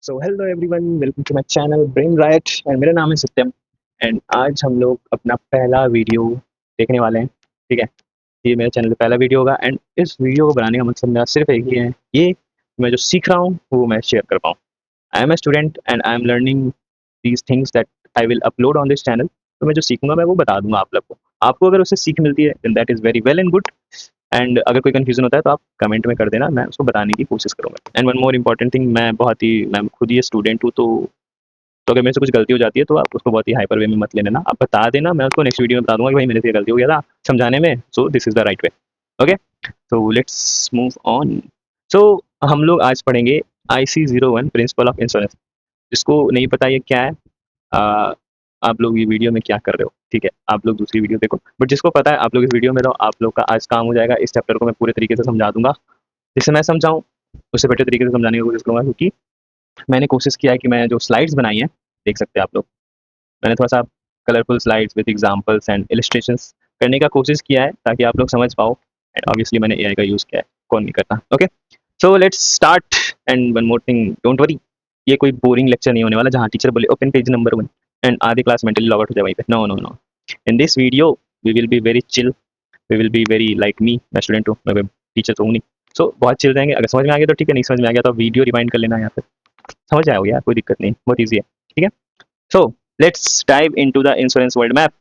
So hello everyone, welcome to my channel brain right and मेरा नाम है सत्यम। And आज हम लोग अपना पहला वीडियो देखने वाले हैं। ठीक है, ये मेरे चैनल पे पहला वीडियो होगा एंड इस वीडियो को बनाने का मकसद मेरा सिर्फ एक ही है, ये मैं जो सीख रहा हूँ वो मैं शेयर कर पाऊँ। I am a student and I am learning these things that I will upload on this channel. तो मैं जो सीखूंगा मैं वो बता दूंगा आप लोग को। आपको अगर उससे सीख मिलती है then that is very well and good. And अगर कोई कंफ्यूजन होता है तो आप कमेंट में कर देना, मैं उसको बताने की कोशिश करूंगा। And one more important thing, मैं खुद ही स्टूडेंट हूँ, तो अगर मेरे से कुछ गलती हो जाती है तो आप उसको बहुत ही हाइपर वे में मत ले लेना, आप बता देना, मैं उसको नेक्स्ट वीडियो में बता दूंगा कि भाई मेरे से ये गलती हो गया था समझाने में, so this is the right way. Okay, तो लेट्स मूव ऑन। सो हम लोग आज पढ़ेंगे IC01 प्रिंसिपल ऑफ इंश्योरेंस। जिसको नहीं पता ये क्या है, आ, आप लोग ये वीडियो में क्या कर रहे हो, ठीक है, आप लोग दूसरी वीडियो देखो। बट जिसको पता है आप लोग इस वीडियो में रहो, आप लोग का आज काम हो जाएगा। इस चैप्टर को मैं पूरे तरीके से समझा दूंगा, जिससे मैं समझाऊँ उससे बेटर तरीके से समझाने की कोशिश करूंगा, क्योंकि मैंने कोशिश किया है कि मैं जो स्लाइड्स बनाई हैं, देख सकते हैं आप लोग, मैंने थोड़ा सा colourful slides with examples and illustrations करने का कोशिश किया है ताकि आप लोग समझ पाओ। एंड ऑब्वियसली मैंने एआई का यूज़ किया है, कौन नहीं करता। Okay, so let's start. And one more thing, don't worry, ये कोई बोरिंग लेक्चर नहीं होने वाला जहाँ टीचर बोले ओपन पेज नंबर 1 एंड आधी क्लास मेंटली लॉग आउट हो जाए वहीं पे। No no no, in this video we will be very chill, we will be very like me. मैं स्टूडेंट हूँ, मैं टीचर तो हूँ नहीं। सो बहुत चिल रहेंगे। अगर समझ में आ गया तो ठीक है, नहीं समझ में आ गया तो वीडियो रिवाइंड कर लेना, यहाँ पे समझ जाओगे यार, कोई दिक्कत नहीं, बहुत ईजी है। ठीक है, so let's dive into the insurance world map.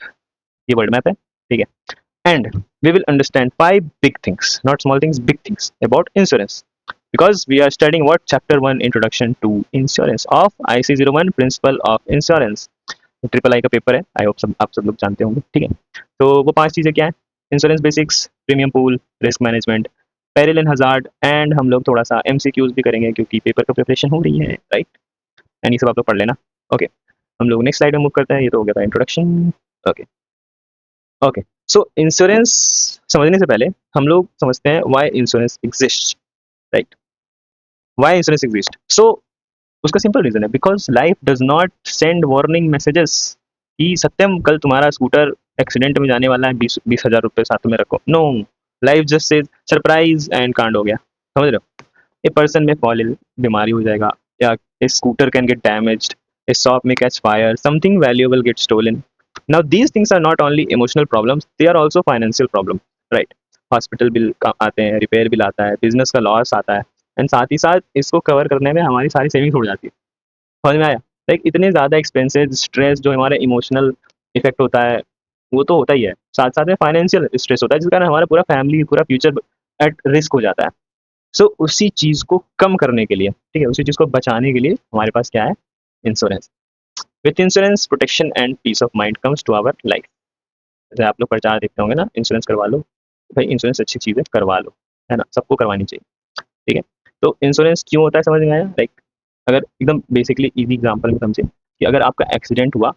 ये वर्ल्ड मैप है, ठीक है। And we will understand 5 big things, not small things, big things about insurance, because we are studying what chapter 1 introduction to insurance of IC01 principle of insurance। Triple I का paper है, I hope सब आप सब लोग जानते होंगे। ठीक है, तो वो 5 चीज़ें क्या है? Insurance basics, premium pool, risk management, peril and hazard, and हम लोग थोड़ा सा MCQs भी करेंगे क्योंकि पेपर का प्रिपरेशन हो रही है, राइट। एंड ये सब आप लोग पढ़ लेना। ओके, हम लोग नेक्स्ट स्लाइड में मूव करते हैं। ये तो हो गया था introduction. Okay okay, so insurance समझने से पहले हम लोग समझते हैं why insurance exist, right. Why insurance exist? So उसका सिंपल रीजन है, because life does not send warning messages कि सत्यम कल तुम्हारा स्कूटर एक्सीडेंट में जाने वाला है, 20,000 रुपये साथ में रखो। नो, लाइफ जस्ट से सरप्राइज एंड कांड हो गया, समझ रहे हो। ए पर्सन में फॉल इल, बीमारी हो जाएगा, या a scooter can get damaged, a shop में catch fire, something valuable get stolen. Now these things are not only emotional problems, they are also financial problem, right. Hospital bill आते हैं, repair bill आता है, business का loss आता है, and साथ ही साथ इसको कवर करने में हमारी सारी सेविंग्स उड़ जाती है। समझ में आया? लाइक इतने ज़्यादा एक्सपेंसेस, स्ट्रेस जो हमारे इमोशनल इफेक्ट होता है वो तो होता ही है, साथ साथ में फाइनेंशियल स्ट्रेस होता है, जिस कारण हमारा पूरा फैमिली, पूरा फ्यूचर एट रिस्क हो जाता है। सो उसी चीज़ को कम करने के लिए, ठीक है, उसी चीज़ को बचाने के लिए हमारे पास क्या है? Insurance. With insurance protection and peace of mind comes to our life. जैसे आप लोग प्रचार देखते होंगे ना, इंश्योरेंस करवा लो भाई, इंश्योरेंस अच्छी चीज़ है, करवा लो, है ना, सबको करवानी चाहिए। ठीक है, तो इंश्योरेंस क्यों होता है समझ में आया? लाइक अगर एकदम बेसिकली इजी एग्जांपल में समझे कि अगर आपका एक्सीडेंट हुआ,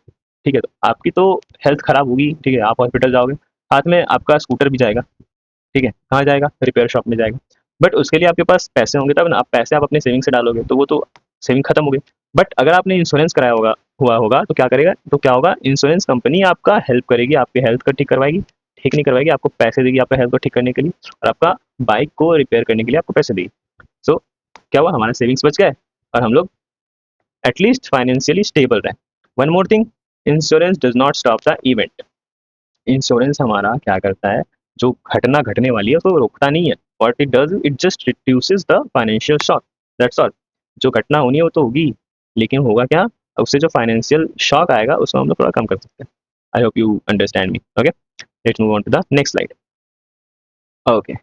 ठीक है, तो आपकी तो हेल्थ खराब होगी, ठीक है, आप हॉस्पिटल जाओगे, साथ में आपका स्कूटर भी जाएगा, ठीक है, कहाँ जाएगा? रिपेयर शॉप में जाएगा। बट उसके लिए आपके पास पैसे होंगे तब ना, आप पैसे आप अपने सेविंग से डालोगे, तो वो तो सेविंग खत्म हो गई। बट अगर आपने इंश्योरेंस कराया होगा, हुआ होगा, तो क्या करेगा, तो क्या होगा, इंश्योरेंस कंपनी आपका हेल्प करेगी, आपकी हेल्थ को ठीक करवाएगी, ठीक नहीं करवाएगी, आपको पैसे देगी आपका हेल्थ को ठीक करने के लिए, और आपका बाइक को रिपेयर करने के लिए आपको पैसे देगी। सो क्या हुआ, हमारा सेविंग्स बच गए और हम लोग एटलीस्ट फाइनेंशियली स्टेबल रहे। One more thing, insurance does not stop the event. Insurance हमारा क्या करता है, जो घटना घटने वाली है उसको रोकता नहीं है। What it does, it just reduces the financial shock, that's all. जो घटना होनी है वो तो होगी, लेकिन होगा क्या, उससे जो फाइनेंशियल शॉक आएगा उसको हम लोग थोड़ा कम कर सकते हैं। I hope you understand me. Okay, let's move on to the next slide. Okay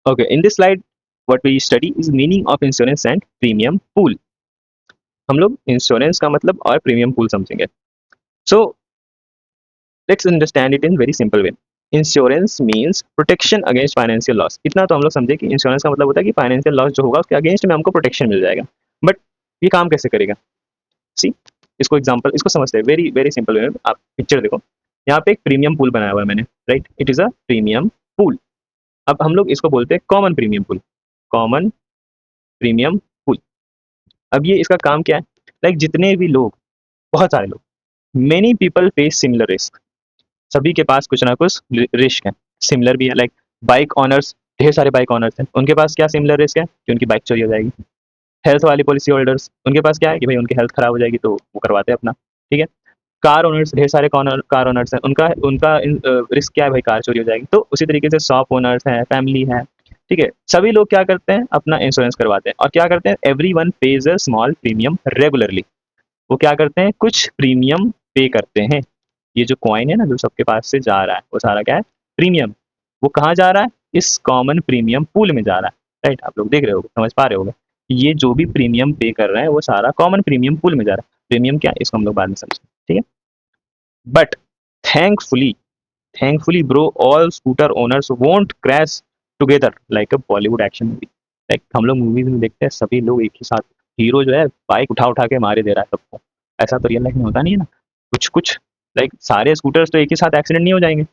okay, in this slide what we study is meaning of insurance and premium pool. हम लोग इंश्योरेंस का मतलब और प्रीमियम पूल समझेंगे। So let's understand it in very simple way. Insurance means protection against financial loss. इतना तो हम लोग समझे कि इंश्योरेंस का मतलब होता है कि फाइनेंशियल लॉस जो होगा उसके अगेंस्ट में हमको प्रोटेक्शन मिल जाएगा। बट ये काम कैसे करेगा? सी, इसको एग्जांपल, इसको समझते हैं वेरी वेरी सिंपल वे में। आप पिक्चर देखो, यहाँ पे एक प्रीमियम पूल बनाया हुआ है मैंने, right, it is a premium pool. अब हम लोग इसको बोलते हैं common premium pool, common premium pool. अब ये इसका काम क्या है? लाइक जितने भी लोग, बहुत सारे लोग, many people face similar risk, सभी के पास कुछ ना कुछ रिस्क है, सिमिलर भी है। लाइक बाइक ऑनर्स, ढेर सारे बाइक ऑनर्स हैं, उनके पास क्या सिमिलर रिस्क है कि उनकी बाइक चोरी हो जाएगी, हेल्थ वाली पॉलिसी होल्डर्स, उनके पास क्या है कि भाई उनकी हेल्थ खराब हो जाएगी तो वो करवाते हैं अपना, ठीक है। कार ओनर्स, ढेर सारे कार ओनर्स हैं, उनका उनका रिस्क क्या है भाई, कार चोरी हो जाएगी। तो उसी तरीके से शॉप ओनर्स हैं, फैमिली है, ठीक है, सभी लोग क्या करते हैं, अपना इंश्योरेंस करवाते हैं। और क्या करते हैं, every one page a small premium regularly. वो क्या करते हैं, कुछ प्रीमियम पे करते हैं। ये जो कॉइन है ना जो सबके पास से जा रहा है, वो सारा क्या है, प्रीमियम। वो कहाँ जा रहा है, इस कॉमन प्रीमियम पूल में जा रहा है, राइट। आप लोग देख रहे हो, समझ पा रहे होगे, ये जो भी प्रीमियम पे कर रहे हैं वो सारा कॉमन प्रीमियम पूल में जा रहा है। प्रीमियम क्या है, इसको हम लोग बाद में समझेंगे, ठीक है। But thankfully, thankfully bro, all scooter owners won't crash together like a Bollywood action movie। Like हम लोग मूवीज में देखते हैं सभी लोग एक ही साथ, हीरो जो है बाइक उठा उठा के मारे दे रहा है सबको। ऐसा तो रियल लाइफ में होता नहीं है ना। कुछ कुछ लाइक सारे स्कूटर्स तो एक ही साथ एक्सीडेंट नहीं हो जाएंगे,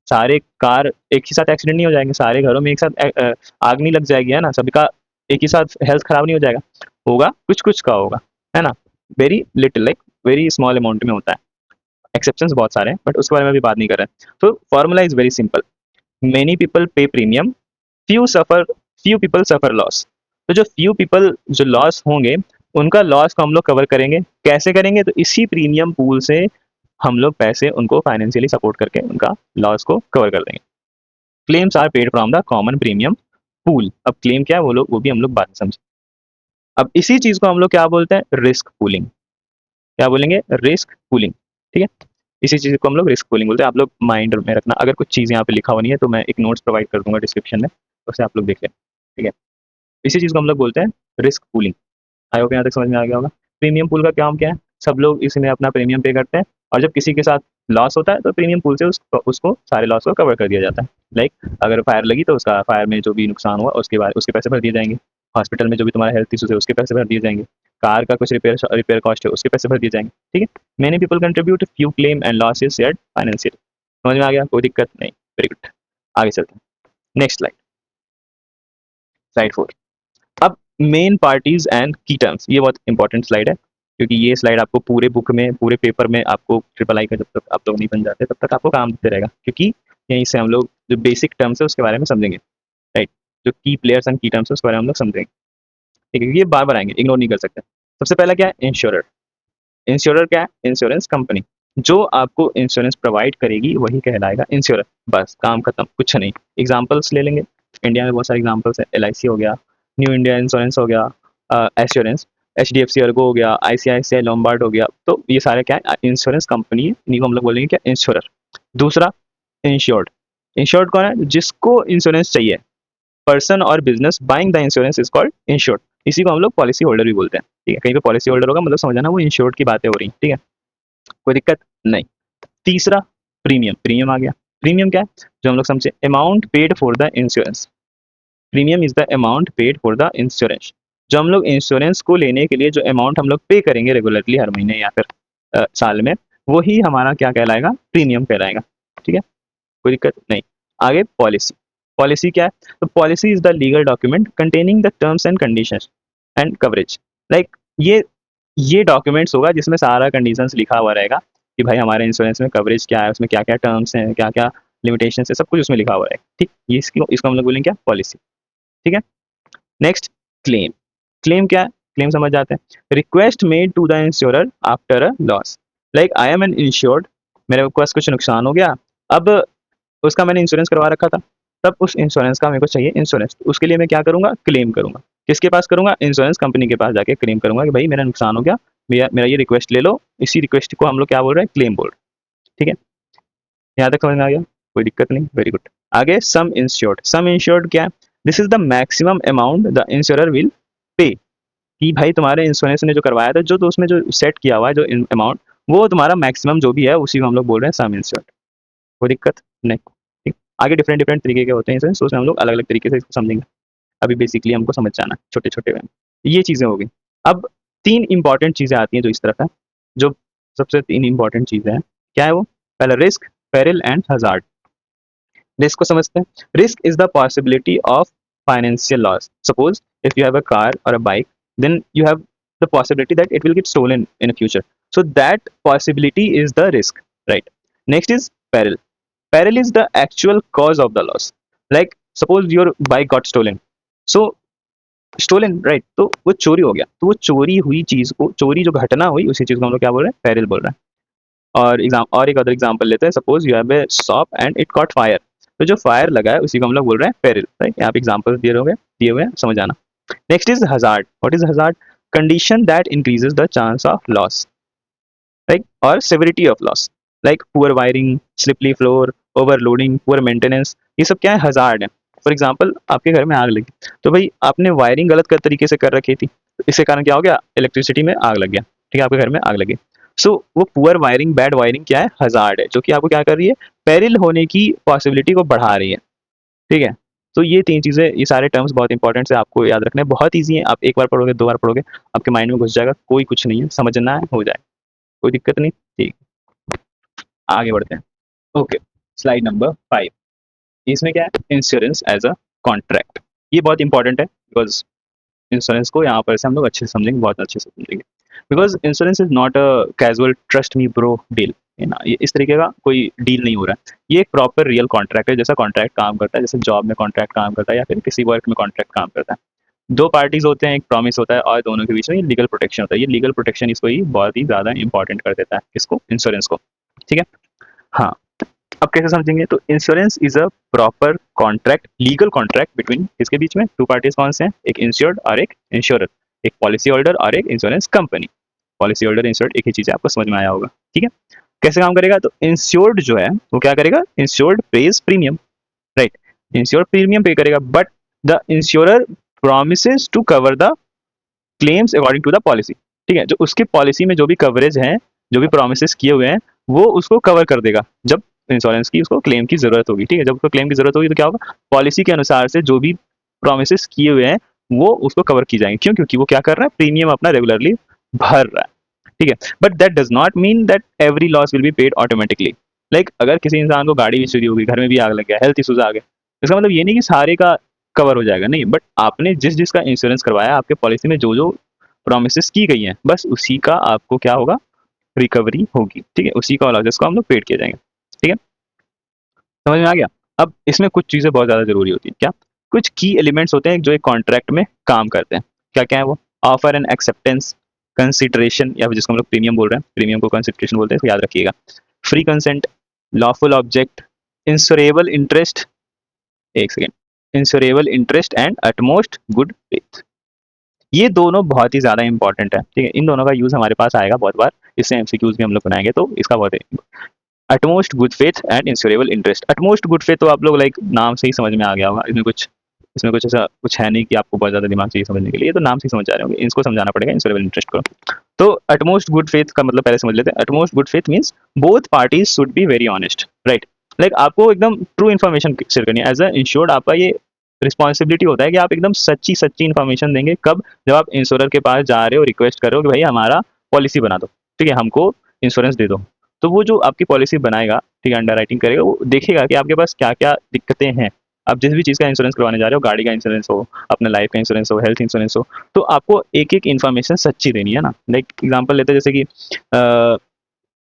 सारे कार एक ही साथ एक्सीडेंट नहीं हो जाएंगे, सारे घरों में एक साथ आग नहीं लग जाएगी, है ना, सभी का एक ही साथ हेल्थ खराब नहीं हो जाएगा, होगा कुछ कुछ का होगा, है ना। Very little, like very small amount में होता है। एक्सेप्शंस बहुत सारे हैं बट उसके बारे में भी बात नहीं कर रहे हैं। तो formula is very simple, many people पे प्रीमियम, फ्यू सफर, फ्यू पीपल सफर लॉस। तो जो फ्यू पीपल जो लॉस होंगे, उनका लॉस को हम लोग कवर करेंगे। कैसे करेंगे, तो इसी प्रीमियम पूल से हम लोग पैसे उनको फाइनेंशियली सपोर्ट करके उनका लॉस को कवर कर देंगे। Claims are paid from the common premium pool. अब क्लेम क्या है वो लोग, वो भी हम लोग बाद में समझे। अब इसी चीज को हम लोग क्या बोलते हैं, रिस्क पूलिंग। क्या बोलेंगे, रिस्क पूलिंग, ठीक है। इसी चीज को हम लोग रिस्क पूलिंग बोलते हैं। आप लोग माइंड में रखना, अगर कुछ चीज़ यहाँ पे लिखा हुआ नहीं है तो मैं एक नोट्स प्रोवाइड कर दूंगा डिस्क्रिप्शन में, उससे आप लोग देख लें, ठीक है। इसी चीज़ को हम लोग बोलते हैं रिस्क पूलिंग। आई होप यहाँ तक समझ में आ गया होगा। प्रीमियम पूल का काम क्या है, सब लोग इसमें अपना प्रीमियम पे करते हैं, और जब किसी के साथ लॉस होता है तो प्रीमियम पूल से उसको सारे लॉस को कवर कर दिया जाता है। लाइक अगर फायर लगी तो उसका फायर में जो भी नुकसान हुआ उसके बाद उसके पैसे भर दिए जाएंगे। हॉस्पिटल में जो भी तुम्हारा हेल्थ इशूज है उसके पैसे भर दिए जाएंगे। कार का कुछ रिपेयर रिपेयर कॉस्ट है उसके पैसे भर दिए जाएंगे, ठीक है। Many people contribute, few claim and loss is shared financial. समझ में आ गया, कोई दिक्कत नहीं, वेरी गुड। आगे चलते हैं, नेक्स्ट स्लाइड, स्लाइड 4। अब मेन पार्टीज एंड की टर्म्स, ये बहुत इंपॉर्टेंट स्लाइड है क्योंकि ये स्लाइड आपको पूरे बुक में, पूरे पेपर में, आपको ट्रिपल आई का जब तक आप लोग नहीं बन जाते तब तक आपको काम देते रहेगा, क्योंकि यहीं से हम लोग जो बेसिक टर्म्स है उसके बारे में समझेंगे, राइट। जो की प्लेयर्स एंड की टर्म्स है उसके बारे में हम लोग समझेंगे, ठीक है। ये बार बार आएंगे, इग्नोर नहीं कर सकते। सबसे पहला क्या है, इंश्योरर। इंश्योरर क्या है, इंश्योरेंस कंपनी। जो आपको इंश्योरेंस प्रोवाइड करेगी वही कहलाएगा इंश्योरर, बस काम खत्म, कुछ नहीं। एग्जाम्पल्स ले लेंगे, इंडिया में बहुत सारे एग्जाम्पल्स है, LIC हो गया, न्यू इंडिया इंश्योरेंस हो गया, एश्योरेंस, HDFC अर्गो हो गया, ICICI लोम्बार्ड हो गया। तो ये सारे क्या है, इंश्योरेंस कंपनी है, इन्हीं को हम लोग बोलेंगे क्या, इंश्योरर। दूसरा, इंश्योर्ड। इंश्योर्ड कौन है, जिसको इंश्योरेंस चाहिए, पर्सन और business buying the insurance is called insured. इसी को हम लोग पॉलिसी होल्डर भी बोलते हैं, ठीक है। कहीं पे पॉलिसी होल्डर होगा मतलब समझ जाना वो इंश्योर्ड की बातें हो रही, ठीक है, कोई दिक्कत नहीं। तीसरा, प्रीमियम। प्रीमियम आ गया। प्रीमियम क्या है, जो हम लोग समझे, amount paid for the insurance. Premium is the amount paid for the insurance. जो हम लोग इंश्योरेंस को लेने के लिए जो अमाउंट हम लोग पे करेंगे रेगुलरली हर महीने या फिर साल में, वही हमारा क्या कहलाएगा, प्रीमियम कहलाएगा, ठीक है, कोई दिक्कत नहीं। आगे पॉलिसी। पॉलिसी क्या है, तो policy is the legal document containing the terms and conditions and coverage. Like ये डॉक्यूमेंट्स होगा जिसमें सारा कंडीशंस लिखा हुआ रहेगा कि भाई हमारे इंश्योरेंस में कवरेज क्या है, उसमें क्या क्या टर्म्स हैं, क्या क्या लिमिटेशन है, सब कुछ उसमें लिखा हुआ है, ठीक। ये इसको हम लोग बोलेंगे क्या, पॉलिसी, ठीक है। Next, claim. क्लेम क्या है, क्लेम समझ जाते हैं, request made to the insurer after a loss. Like I am an insured, मेरे पास कुछ नुकसान हो गया, अब उसका मैंने इंश्योरेंस करवा रखा था, तब उस इंश्योरेंस का मेरे को चाहिए इंश्योरेंस, उसके लिए मैं क्या करूंगा, क्लेम करूंगा। किसके पास करूंगा, इंश्योरेंस कंपनी के पास जाके क्लेम करूंगा कि भाई मेरा नुकसान हो गया, भैया मेरा ये रिक्वेस्ट ले लो। इसी रिक्वेस्ट को हम लोग क्या बोल रहे हैं, क्लेम बोल रहे हैं, ठीक है। यहाँ तक समझ में आ गया, कोई दिक्कत नहीं, वेरी गुड। आगे, सम इंश्योर्ड। सम इंश्योर्ड क्या है, this is the maximum amount the insurer will pay. कि भाई तुम्हारे इंश्योरेंस ने जो करवाया था, जो तो उसमें जो सेट किया हुआ है जो अमाउंट, वो तुम्हारा मैक्सिमम जो भी है उसी को हम लोग बोल रहे हैं सम इंश्योर्ड, कोई दिक्कत नहीं, ठीक। आगे डिफरेंट डिफरेंट तरीके के होते हैं इंश्योरेंस, उसमें हम लोग अलग अलग तरीके से इसको समझेंगे। अभी बेसिकली हमको समझ जाना छोटे छोटे में, ये चीज़ें हो गई। अब तीन इंपॉर्टेंट चीज़ें आती हैं जो इस तरफ है, जो सबसे तीन इंपॉर्टेंट चीज़ें हैं, क्या है वो, पहला risk, peril and hazard. Risk को समझते हैं, risk is the possibility of financial loss. Suppose if you have a car और अ bike, then you have the possibility that it will get stolen in the future, so that possibility is the risk, right? Next is peril. Peril is the actual cause of the loss. Like suppose your bike got stolen, so stolen, right, तो वो चोरी हो गया, तो वो चोरी हुई चीज को, चोरी जो घटना हुई उसी चीज को हम लोग क्या बोल रहे हैं, पेरिल बोल रहे हैं। और एक अदर एग्जांपल लेते हैं, suppose you have a shop and it caught fire, तो जो फायर लगा है उसी को हम लोग बोल रहे हैं पेरिल, राइट। यहाँ पे एग्जांपल दिए हुए हैं, समझ आना। Next is hazard. What is hazard? Condition that increases the chance of loss, right, और severity of loss, like poor wiring, slippery floor, overloading, poor maintenance, ये सब क्या है, हजार्ड है। फॉर एग्जाम्पल आपके घर में आग लगी, तो भाई आपने वायरिंग गलत कर तरीके से कर रखी थी, तो इसके कारण क्या हो गया, इलेक्ट्रिसिटी में आग लग गया, ठीक है, आपके घर में आग लगी। सो वो पुअर वायरिंग, बैड वायरिंग क्या है, हजार्ड है, जो कि आपको क्या कर रही है, पेरिल होने की पॉसिबिलिटी को बढ़ा रही है, ठीक है। तो ये तीन चीजें, ये सारे टर्म्स बहुत इंपॉर्टेंट है, आपको याद रखने हैं, बहुत ईजी है, आप एक बार पढ़ोगे, दो बार पढ़ोगे, आपके माइंड में घुस जाएगा, कोई कुछ नहीं है, समझना है हो जाए, कोई दिक्कत नहीं, ठीक। आगे बढ़ते हैं। Okay, slide number 5। इसमें क्या है, इंश्योरेंस एज अ कॉन्ट्रैक्ट। ये बहुत इंपॉर्टेंट है, बिकॉज इंश्योरेंस को यहाँ पर से हम लोग अच्छे से समझेंगे, बहुत अच्छे से समझेंगे, because insurance is not a casual trust me bro deal, है ना, ये इस तरीके का कोई डील नहीं हो रहा है, ये एक प्रॉपर रियल कॉन्ट्रैक्ट है, जैसा कॉन्ट्रैक्ट काम करता है, जैसे जॉब में कॉन्ट्रैक्ट काम करता है या फिर किसी वर्क में कॉन्ट्रैक्ट काम करता है। दो पार्टीज होते हैं, एक प्रॉमिस होता है और दोनों के बीच में लीगल प्रोटेक्शन होता है, ये लीगल प्रोटेक्शन इसको ही बहुत ही ज्यादा इंपॉर्टेंट कर देता है, किसको, इंश्योरेंस को, ठीक है। हाँ, अब कैसे समझेंगे, तो insurance is a proper contract, legal contract between, इसके बीच में टू पार्टीज कौन से हैं, एक इंश्योर्ड और एक इंश्योरर, एक पॉलिसी होल्डर और एक insurance company. Policy holder, insured, एक ही चीज है, आपको समझ में आया होगा, ठीक है। कैसे काम करेगा, तो इंश्योर्ड जो है वो क्या करेगा, insured pays premium, right, insured premium pay करेगा, but the insurer promises to cover the claims according to the policy, ठीक है, जो उसके पॉलिसी में जो भी कवरेज है, जो भी प्रोमिस किए हुए हैं, वो उसको कवर कर देगा जब इंश्योरेंस की उसको क्लेम की जरूरत होगी, ठीक है, जब उसको क्लेम की जरूरत होगी तो क्या होगा, पॉलिसी के अनुसार से जो भी प्रोमिस किए हुए हैं वो उसको कवर की जाएंगे, क्यों, क्योंकि वो क्या कर रहा है, प्रीमियम अपना रेगुलरली भर रहा है, ठीक है। But that does not mean that every loss will be paid automatically, like अगर किसी इंसान को गाड़ी भी चोरी हो गई, घर में भी आग लग गया, हेल्थ इशूज आ गए, इसका मतलब ये नहीं कि सारे का कवर हो जाएगा, नहीं, बट आपने जिस जिसका इंश्योरेंस करवाया, आपके पॉलिसी में जो जो प्रोमिस की गई हैं, बस उसी का आपको क्या होगा, रिकवरी होगी, ठीक है, उसी का लॉसेस को हम लोग पेड किए जाएंगे, ठीक है, समझ में आ गया। अब इसमें कुछ चीजें बहुत ज्यादा जरूरी होती है, क्या, कुछ की एलिमेंट्स होते हैं जो एक कॉन्ट्रैक्ट में काम करते हैं, क्या क्या है वो, ऑफर एंड एक्सेप्टेंस, कंसिडरेशन, या फिर जिसको हम लोग प्रीमियम बोल रहे हैं, प्रीमियम को कंसिडरेशन बोलते हैं, इसको याद रखिएगा, free consent, lawful object, insurable interest, एक second, insurable interest and utmost good faith, ये दोनों बहुत ही ज्यादा इंपॉर्टेंट है, ठीक है, इन दोनों का यूज हमारे पास आएगा बहुत बार, इससे एमसीक्यूज भी हम लोग बनाएंगे, तो इसका बहुत है, utmost good faith and insurable interest. Utmost good faith तो आप लोग लाइक नाम से ही समझ में आ गया होगा, इसमें कुछ ऐसा कुछ है नहीं कि आपको बहुत ज्यादा दिमाग चाहिए समझने के लिए, तो नाम से ही समझ जा रहे होंगे, इसको समझाना पड़ेगा इंश्योरेबल इंटरेस्ट को। तो अटमोस्ट गुड फेथ का मतलब पहले समझ लेते हैं, utmost good faith means both parties should be very honest, right, like आपको एकदम ट्रू इन्फॉर्मेशन शेयर करनी है, एज अ इंश्योर्ड आपका ये रिस्पॉन्सिबिलिटी होता है कि आप एकदम सच्ची सच्ची इन्फॉर्मेशन देंगे, कब, जब आप इंश्योरर के पास जा रहे हो, रिक्वेस्ट कर रहे हो कि भाई हमारा पॉलिसी बना दो, ठीक है, हमको इंश्योरेंस दे दो, तो वो जो आपकी पॉलिसी बनाएगा, ठीक है, अंडर राइटिंग करेगा, वो देखेगा कि आपके पास क्या क्या दिक्कतें हैं, आप जिस भी चीज़ का इंश्योरेंस करवाने जा रहे हो, गाड़ी का इंश्योरेंस हो, अपने लाइफ का इंश्योरेंस हो, हेल्थ इंश्योरेंस हो, तो आपको एक एक इन्फॉर्मेशन सच्ची देनी है ना, लाइक एग्जांपल लेते हैं, जैसे कि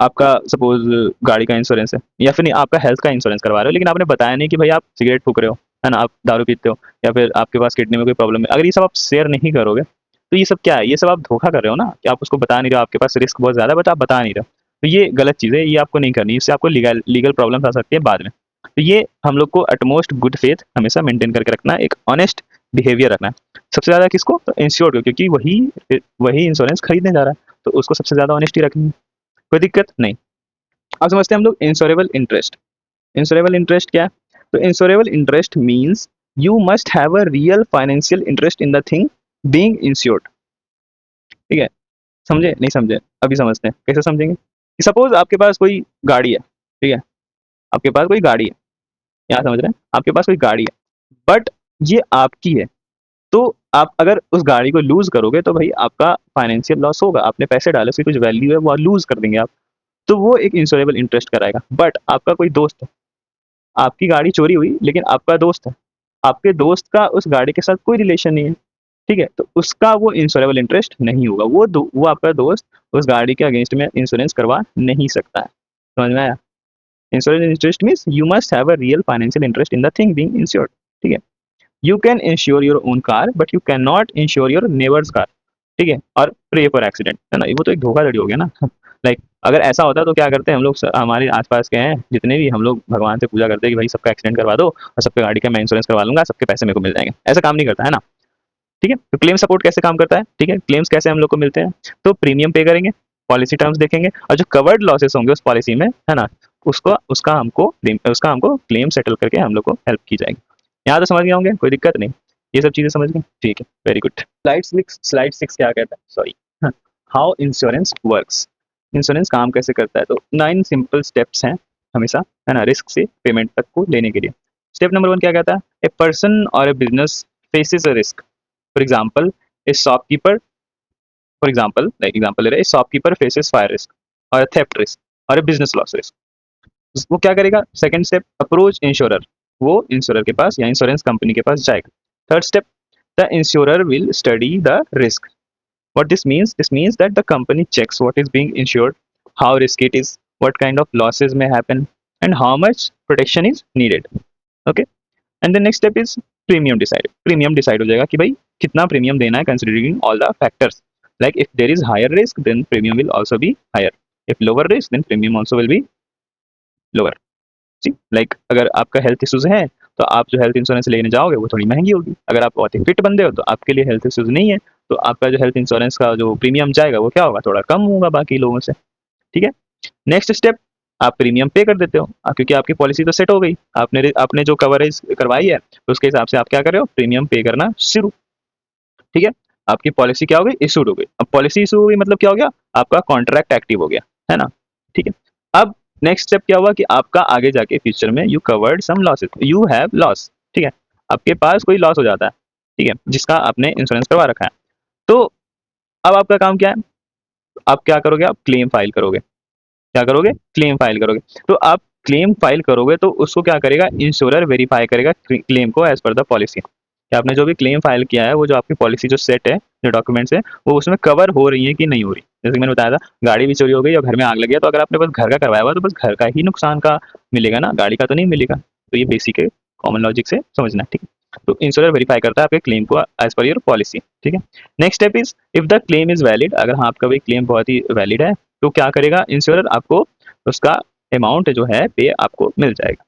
आपका सपोज गाड़ी का इंश्योरेंस है, या फिर नहीं, आपका हेल्थ का इंश्योरेंस करवा रहे हो, लेकिन आपने बताया नहीं कि भाई आप सिगरेट फूक रहे हो, है ना, आप दारू पीते हो, या फिर आपके पास किडनी में कोई प्रॉब्लम है, अगर ये सब आप शेयर नहीं करोगे, तो ये सब क्या है, ये सब आप धोखा कर रहे हो ना, कि आप उसको बता नहीं रहे हो, आपके पास रिस्क बहुत ज़्यादा है बट आप बता नहीं रहे हो, तो ये गलत चीज़ है, ये आपको नहीं करनी, इससे आपको लीगल लीगल प्रॉब्लम्स आ सकती है बाद में, तो ये हम लोग को अटमोस्ट गुड फेथ हमेशा मेंटेन करके रखना है, एक ऑनेस्ट बिहेवियर रखना है, सबसे ज़्यादा किसको, तो इंश्योर्ड को, क्योंकि वही वही इंश्योरेंस खरीदने जा रहा है, तो उसको सबसे ज़्यादा ऑनेस्टी रखनी है, कोई दिक्कत नहीं। अब समझते हैं हम लोग इंश्योरेबल इंटरेस्ट। इंश्योरेबल इंटरेस्ट क्या है, तो insurable interest means you must have a real financial interest in the thing being insured, ठीक है, समझे, नहीं समझे, अभी समझते हैं कैसे समझेंगे, कि सपोज आपके पास कोई गाड़ी है, ठीक है, आपके पास कोई गाड़ी है, यहाँ समझ रहे हैं, आपके पास कोई गाड़ी है, बट ये आपकी है, तो आप अगर उस गाड़ी को लूज करोगे तो भाई आपका फाइनेंशियल लॉस होगा, आपने पैसे डाले, उसकी कुछ वैल्यू है, वो लूज कर देंगे आप, तो वो एक इंश्योरेबल इंटरेस्ट कराएगा। बट आपका कोई दोस्त है, आपकी गाड़ी चोरी हुई, लेकिन आपका दोस्त है, आपके दोस्त का उस गाड़ी के साथ कोई रिलेशन नहीं है, ठीक है, तो उसका वो इंश्योरेबल इंटरेस्ट नहीं होगा, वो आपका दोस्त उस गाड़ी के अगेंस्ट में इंश्योरेंस करवा नहीं सकता है, समझ में आया। Insurance interest means you must have a real financial interest in the thing being insured, ठीक है, you can ensure your own car but you can not ensure your neighbours car, ठीक है, और प्रे फॉर एक्सीडेंट, है ना, वो तो एक धोखाधड़ी हो गया ना। लाइक अगर ऐसा होता तो क्या करते हैं हम लोग, हमारे आसपास के हैं जितने भी, हम लोग भगवान से पूजा करते हैं कि भाई सबका एक्सीडेंट करवा दो और सबके गाड़ी का मैं इंश्योरेंस करवा लूंगा, सबके पैसे मेरे को मिल जाएंगे। ऐसा काम नहीं करता है ना, ठीक है। तो क्लेम सपोर्ट कैसे काम करता है, ठीक है, क्लेम्स कैसे हम लोग को मिलते हैं, तो प्रीमियम पे करेंगे, पॉलिसी टर्म्स देखेंगे, और जो कवर्ड लॉसेस होंगे उस पॉलिसी में, है ना, उसका हमको क्लेम सेटल करके हम लोग को हेल्प की जाएगी। यहाँ तो समझ गए होंगे, कोई दिक्कत नहीं, ये सब चीजें समझ गए, ठीक है, वेरी गुड। स्लाइड 6 क्या कहता है, sorry, how insurance works. Insurance काम कैसे करता है, तो 9 सिंपल स्टेप्स हैं हमेशा, है ना, रिस्क से पेमेंट तक को लेने के लिए। स्टेप नंबर 1 क्या कहता है, ए पर्सन और a business faces a risk. For example, a shopkeeper, for example, like example ले रहे हैं, a shopkeeper faces fire risk or a theft risk और a business loss risk। वो क्या करेगा, सेकंड स्टेप, अप्रोच इंश्योरर, वो insurer के पास या इंश्योरेंस कंपनी के पास जाएगा। Third step, the insurer will study the risk. What this means that the company checks what is being insured, how risky it is, what kind of losses may happen, and how much protection is needed. Okay, and the next step is premium decide हो जाएगा कि भाई कितना premium देना है, considering all the factors, like if there is higher risk then premium will also be higher, if lower risk then premium also will be lower. See like अगर आपका health issues है तो आप जो हेल्थ इंश्योरेंस लेने जाओगे वो थोड़ी महंगी होगी, अगर आप बहुत ही फिट बंदे हो तो आपके लिए हेल्थ इश्यूज नहीं है, तो आपका जो हेल्थ इंश्योरेंस का जो प्रीमियम जाएगा वो क्या होगा, थोड़ा कम होगा बाकी लोगों से, ठीक है। नेक्स्ट स्टेप, आप प्रीमियम पे कर देते हो, क्योंकि आपकी पॉलिसी तो सेट हो गई, आपने जो कवरेज करवाई है तो उसके हिसाब से आप क्या कर रहे हो, प्रीमियम पे करना शुरू, ठीक है। आपकी पॉलिसी क्या हो गई, इशूड हो गई। अब पॉलिसी इशू हो गई मतलब क्या हो गया, आपका कॉन्ट्रैक्ट एक्टिव हो गया, है ना, ठीक है। अब नेक्स्ट स्टेप क्या हुआ कि आपका आगे जाके फ्यूचर में you covered some losses, you have loss, ठीक है, आपके पास कोई लॉस हो जाता है, ठीक है, जिसका आपने इंश्योरेंस करवा रखा है। तो अब आपका काम क्या है, आप क्या करोगे, आप क्लेम फाइल करोगे, क्या करोगे, क्लेम फाइल करोगे। तो आप क्लेम फाइल करोगे तो उसको क्या करेगा, इंश्योरर वेरीफाई करेगा क्लेम को एज पर द पॉलिसी, कि आपने जो भी क्लेम फाइल किया है वो जो आपकी पॉलिसी जो सेट है, जो डॉक्यूमेंट्स है, वो उसमें कवर हो रही है कि नहीं हो रही। जैसे कि मैंने बताया था, गाड़ी भी चोरी हो गई और घर में आग लग गया, तो अगर आपने बस घर का करवाया हुआ तो बस घर का ही नुकसान का मिलेगा ना, गाड़ी का तो नहीं मिलेगा। तो ये बेसिक है, कॉमन लॉजिक से समझना, ठीक है। तो इंश्योरर वेरीफाई करता है आपके क्लेम को एज पर योर पॉलिसी, ठीक है। Next step is if the claim is valid, अगर हाँ आपका भी क्लेम बहुत ही वैलिड है तो क्या करेगा इंश्योरर, आपको उसका अमाउंट जो है पे आपको मिल जाएगा,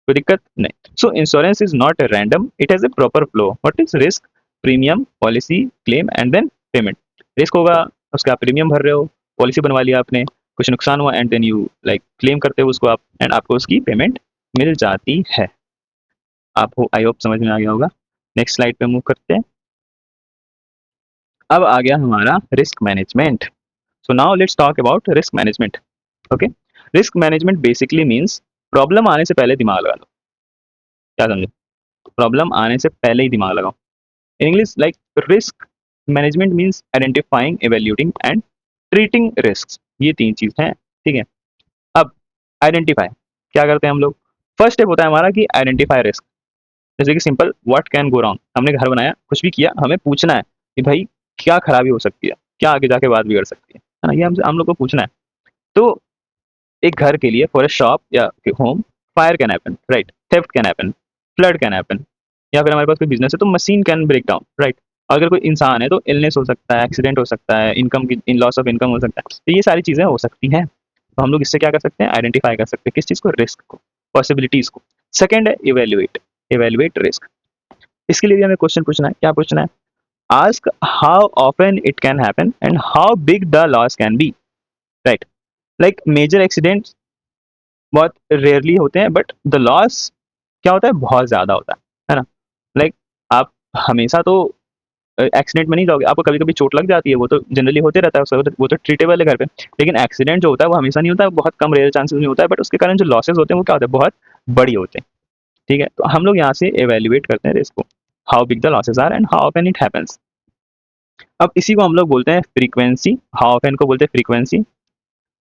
कोई दिक्कत नहीं। So insurance is not random, it has a proper flow. What is risk, premium, policy, claim and then payment. Risk होगा, उसका आप प्रीमियम भर रहे हो, पॉलिसी बनवा लिया आपने, कुछ नुकसान हुआ and then you like claim करते हो उसको आप, एंड आपको उसकी पेमेंट मिल जाती है। आपको आई होप समझ में आ गया होगा। नेक्स्ट स्लाइड पे मूव करते हैं। अब आ गया हमारा risk management. So now let's talk about risk management. Okay, risk management basically means problem आने से पहले दिमाग लगा लो, क्या समझे, प्रॉब्लम आने से पहले ही दिमाग लगाओ। In English like risk management means identifying, evaluating and treating risk, ये 3 चीज हैं, ठीक है। अब आइडेंटिफाई क्या करते हैं हम लोग, फर्स्ट स्टेप होता है हमारा कि आइडेंटिफाई रिस्क। जैसे कि simple, what can go wrong, हमने घर बनाया, कुछ भी किया, हमें पूछना है कि भाई क्या खराबी हो सकती है, क्या आगे जाके बात बिगड़ सकती है ना, ये हम लोग को पूछना है। तो एक घर के लिए फॉर अ शॉप या home, fire can happen, right, theft can happen, flood can happen, या फिर हमारे पास कोई बिजनेस है तो machine can break down, right. अगर कोई इंसान है तो इलनेस हो सकता है, एक्सीडेंट हो सकता है, इनकम की इन लॉस ऑफ इनकम हो सकता है, तो ये सारी चीजें हो सकती हैं। तो हम लोग इससे क्या कर सकते हैं, आइडेंटिफाई कर सकते हैं किस चीज को, रिस्क को, पॉसिबिलिटीज को। सेकंड है इवेल्युएट, इवेल्युएट रिस्क। इसके लिए भी हमें क्वेश्चन पूछना है, क्या पूछना है, ask how often it can happen and how big the loss can be, right. Like major accident बहुत रेयरली होते हैं बट द लॉस क्या होता है, बहुत ज्यादा होता है ना। लाइक आप हमेशा तो एक्सीडेंट में नहीं जाओगे, आपको कभी कभी चोट लग जाती है, वो तो जनरली होते रहता है, वो तो ट्रीटेबल है घर पे। लेकिन एक्सीडेंट जो होता है वो हमेशा नहीं होता है, बहुत कम रेयर चांसेस में होता है, बट उसके कारण जो लॉसेज होते हैं वो क्या होते हैं, बहुत बड़ी होते हैं, ठीक है। तो हम लोग यहाँ से एवेल्युएट करते हैं रिस्क को, how big the losses are and how often it happens. अब इसी को हम लोग बोलते हैं फ्रीक्वेंसी, हाउ ऑफन को बोलते हैं फ्रीक्वेंसी,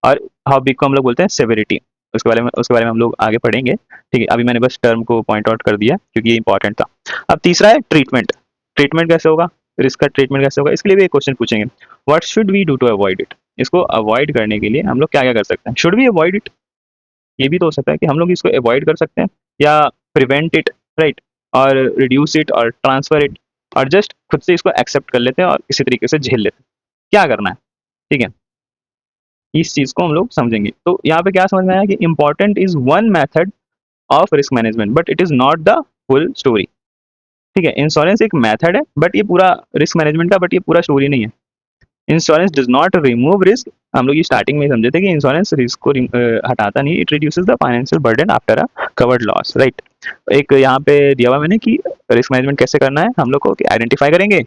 और हाउ बिग को हम लोग बोलते हैं सेवेरिटी। उसके बारे में हम लोग आगे पढ़ेंगे, ठीक है। अभी मैंने बस टर्म को पॉइंट आउट कर दिया क्योंकि ये इंपॉर्टेंट था। अब तीसरा है ट्रीटमेंट। ट्रीटमेंट कैसे होगा, रिस्क का ट्रीटमेंट कैसे होगा, इसके लिए भी एक क्वेश्चन पूछेंगे, what should we do to avoid it. इसको अवॉइड करने के लिए हम लोग क्या क्या कर सकते हैं, शुड वी अवॉइड इट, ये भी तो हो सकता है कि हम लोग इसको अवॉइड कर सकते हैं या प्रिवेंट इट, राइट। और रिड्यूस इट और ट्रांसफर इट, और जस्ट खुद से इसको एक्सेप्ट कर लेते हैं और इसी तरीके से झेल लेते हैं। क्या करना है, ठीक है, इस चीज को हम लोग समझेंगे। तो यहाँ पे क्या समझ में आया कि important is one method of risk management but it is not the full story. ठीक है, इंश्योरेंस एक मेथड है बट ये पूरा रिस्क मैनेजमेंट का, बट ये पूरा स्टोरी नहीं है। Insurance does not remove risk, हम लोग ये स्टार्टिंग में समझे थे कि इंश्योरेंस रिस्क को हटाता नहीं, it reduces the financial burden after a covered loss, right. एक यहाँ पे दिया हुआ मैंने कि रिस्क मैनेजमेंट कैसे करना है हम लोग को, कि आइडेंटिफाई करेंगे,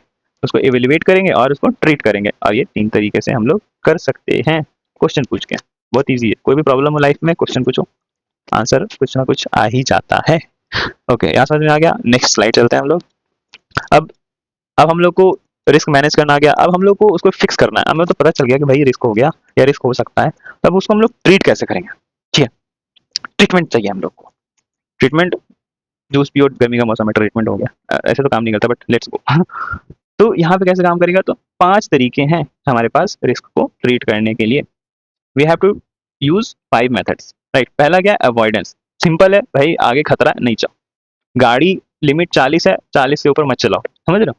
उसको एवेल्युएट करेंगे और उसको ट्रीट करेंगे, और ये 3 तरीके से हम लोग कर सकते हैं क्वेश्चन पूछ के। बहुत ईजी है, कोई भी प्रॉब्लम हो लाइफ में क्वेश्चन पूछो, आंसर कुछ ना कुछ आ ही जाता है। ओके, यहाँ समझ में आ गया। नेक्स्ट स्लाइड चलते हैं हम लोग। अब अब हम लोग को रिस्क मैनेज करना आ गया, अब हम लोग को उसको फिक्स करना है। हमें तो पता चल गया कि भाई रिस्क हो गया या रिस्क हो सकता है, तब उसको हम लोग ट्रीट कैसे करेंगे। ठीक है, ट्रीटमेंट चाहिए हम लोग को। ट्रीटमेंट, जूस पियो, गर्मी का मौसम है, ट्रीटमेंट हो गया, ऐसे तो काम नहीं करता, बट लेट्स गो। तो यहाँ पे कैसे काम करेगा, तो 5 तरीके हैं हमारे पास रिस्क को ट्रीट करने के लिए। We have to use 5 methods, right. पहला क्या है, अवॉइडेंस। सिंपल है भाई, आगे खतरा नहीं चाहो, गाड़ी लिमिट 40 है, 40 से ऊपर मत चलाओ, समझ रहे हो,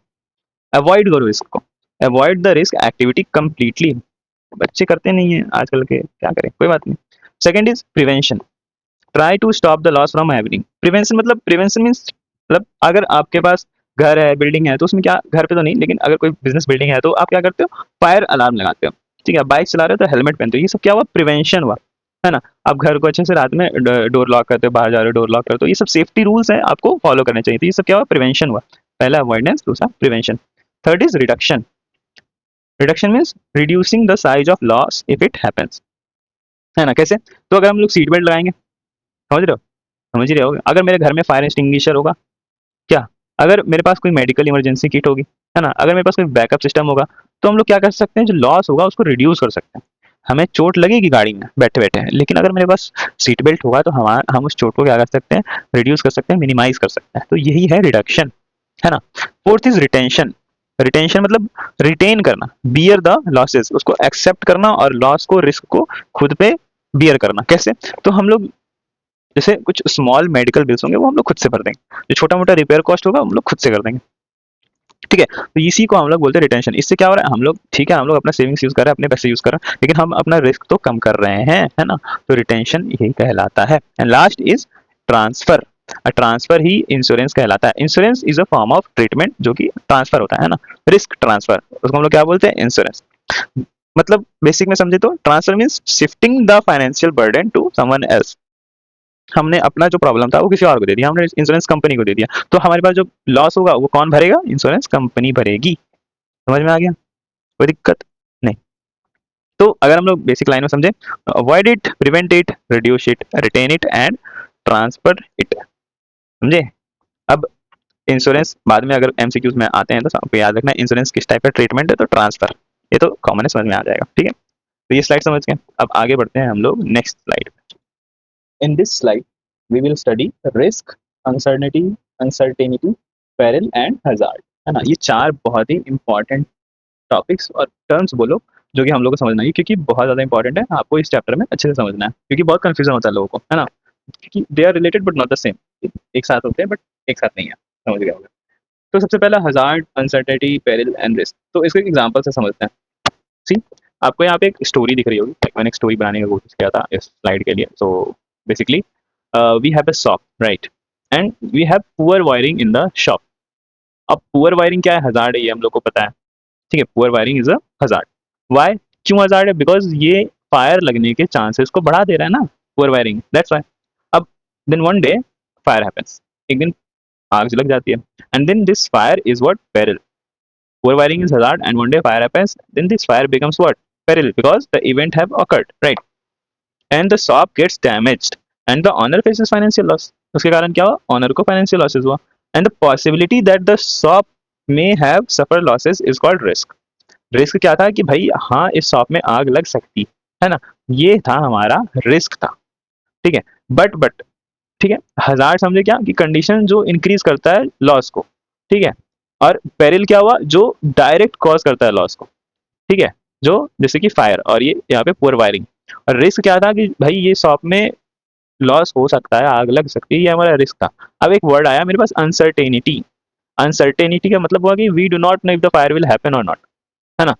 अवॉइड करो रिस्क को, avoid the risk activity completely. बच्चे करते नहीं है आजकल के, क्या करें, कोई बात नहीं। Second is prevention, try to stop the loss from happening. Prevention मतलब, प्रिवेंशन मींस मतलब अगर आपके पास घर है, बिल्डिंग है, तो उसमें क्या, घर पे तो नहीं, लेकिन अगर कोई बिजनेस बिल्डिंग है तो आप क्या करते हो, फायर अलार्म लगाते हो, ठीक है, बाइक चला रहे हो तो हेलमेट पहनते हो, ये सब क्या हुआ, प्रिवेंशन हुआ, है ना। आप घर को अच्छे से रात में डोर लॉक करते हो, बाहर जा रहे हो डोर लॉक करते हो, ये सब सेफ्टी रूल्स हैं, आपको फॉलो करने चाहिए। तो ये सब क्या हुआ, प्रिवेंशन हुआ। पहला अवॉइडेंस, दूसरा prevention. Third is reduction. Reduction means reducing the size of loss if it happens, है ना। कैसे, तो अगर हम लोग सीट बेल्ट लगाएंगे, समझ रहे हो, समझ ही रहे हो, अगर मेरे घर में फायर एक्सटिंग्विशर होगा, क्या, अगर मेरे पास कोई मेडिकल इमरजेंसी किट होगी, है ना, अगर मेरे पास कोई बैकअप सिस्टम होगा, तो हम लोग क्या कर सकते हैं, जो लॉस होगा उसको रिड्यूस कर सकते हैं। हमें चोट लगेगी गाड़ी में बैठे बैठे, लेकिन अगर मेरे पास सीट बेल्ट होगा तो हम उस चोट को क्या कर सकते हैं, रिड्यूस कर सकते हैं, मिनिमाइज कर सकते हैं। तो यही है रिडक्शन, है ना। Fourth is retention. रिटेंशन मतलब रिटेन करना, बियर द लॉसेस, उसको एक्सेप्ट करना और लॉस को, रिस्क को खुद पे बियर करना। कैसे, तो हम लोग जैसे कुछ स्मॉल मेडिकल बिल्स होंगे वो हम लोग खुद से भर देंगे, जो छोटा मोटा रिपेयर कॉस्ट होगा हम लोग खुद से कर देंगे, ठीक है। तो इसी को हम लोग बोलते हैं रिटेंशन। इससे क्या हो रहा है, हम लोग ठीक है, हम लोग अपना सेविंग्स यूज कर रहे हैं, अपने पैसे यूज कर रहे हैं, लेकिन हम अपना रिस्क तो कम कर रहे हैं, है ना। तो रिटेंशन यही कहलाता है। And last is transfer. Transfer he insurance कहलाता है। Insurance is a form of treatment जो कि ट्रांसफर होता है ना, रिस्क ट्रांसफर, उसको हम लोग क्या बोलते हैं, इंश्योरेंस। मतलब बेसिक में समझे तो transfer means shifting the financial burden to someone else. हमने अपना जो प्रॉब्लम था वो किसी और को दे दिया, हमने इंश्योरेंस कंपनी को दे दिया, तो हमारे पास जो लॉस होगा वो कौन भरेगा, इंश्योरेंस कंपनी भरेगी। समझ में आ गया, कोई दिक्कत नहीं। तो अगर हम लोग बेसिक लाइन में समझे, avoid it, prevent it, reduce it, retain it and transfer it, समझे। अब इंश्योरेंस बाद में अगर एमसीक्यूज में आते हैं तो आपको याद रखना इंश्योरेंस किस टाइप का ट्रीटमेंट है, तो ट्रांसफर, ये तो कॉमन है, समझ में आ जाएगा, ठीक है। तो ये स्लाइड समझ गए, अब आगे बढ़ते हैं हम लोग next slide. In this slide, we will study risk, uncertainty, uncertainty, peril and hazard, है ना। ये 4 बहुत ही इंपॉर्टेंट टॉपिक्स और टर्म्स बोलो जो कि हम लोग को समझना है, क्योंकि बहुत ज़्यादा इंपॉर्टेंट है, आपको इस चैप्टर में अच्छे से समझना है, क्योंकि बहुत कंफ्यूजन होता है लोगों को, है ना, क्योंकि they are related but not the same, एक साथ होते हैं बट एक साथ नहीं है, समझ गया होगा। तो सबसे पहला hazard, uncertainty, peril and risk. तो इसको एक एग्जांपल से समझते हैं। सी, आपको यहाँ पे एक स्टोरी दिख रही होगी, मैंने एक स्टोरी बनाने की कोशिश किया था इस स्लाइड के लिए। So basically we have a shop, right, and we have poor wiring in the shop. अब पुअर वायरिंग क्या है, हजार्ड है, ये हम लोग को पता है, ठीक है, poor wiring is a hazard. Why, क्यों हजार्ड है, बिकॉज ये फायर लगने के चांसेस को बढ़ा दे रहा है ना, पुअर वायरिंग, दैट्स वाई। अब then one day fire happens, एक दिन आग लग जाती है, and then this fire is what, peril. Poor wiring is hazard, and one day fire happens, then this fire becomes what, peril, because the event have occurred, right, and the shop gets damaged and the owner faces financial loss. उसके कारण क्या हुआ, honour को financial losses हुआ, and the possibility that the shop may have suffer losses is called risk. Risk क्या था कि भाई हाँ इस शॉप में आग लग सकती है ना, ये था हमारा रिस्क था, ठीक है। बट ठीक है, हजार समझे क्या, कि कंडीशन जो इंक्रीज करता है लॉस को, ठीक है, और पेरिल क्या हुआ, जो डायरेक्ट कॉज करता है लॉस को, ठीक है, जो जैसे कि फायर, और ये यहाँ पे पुअर वायरिंग। और रिस्क क्या था कि भाई ये शॉप में लॉस हो सकता है, आग लग सकती है, ये हमारा रिस्क था। अब एक वर्ड आया मेरे पास, अनसर्टेनिटी। अनसर्टेनिटी का मतलब हुआ कि we do not know if the fire will happen और नॉट, है ना।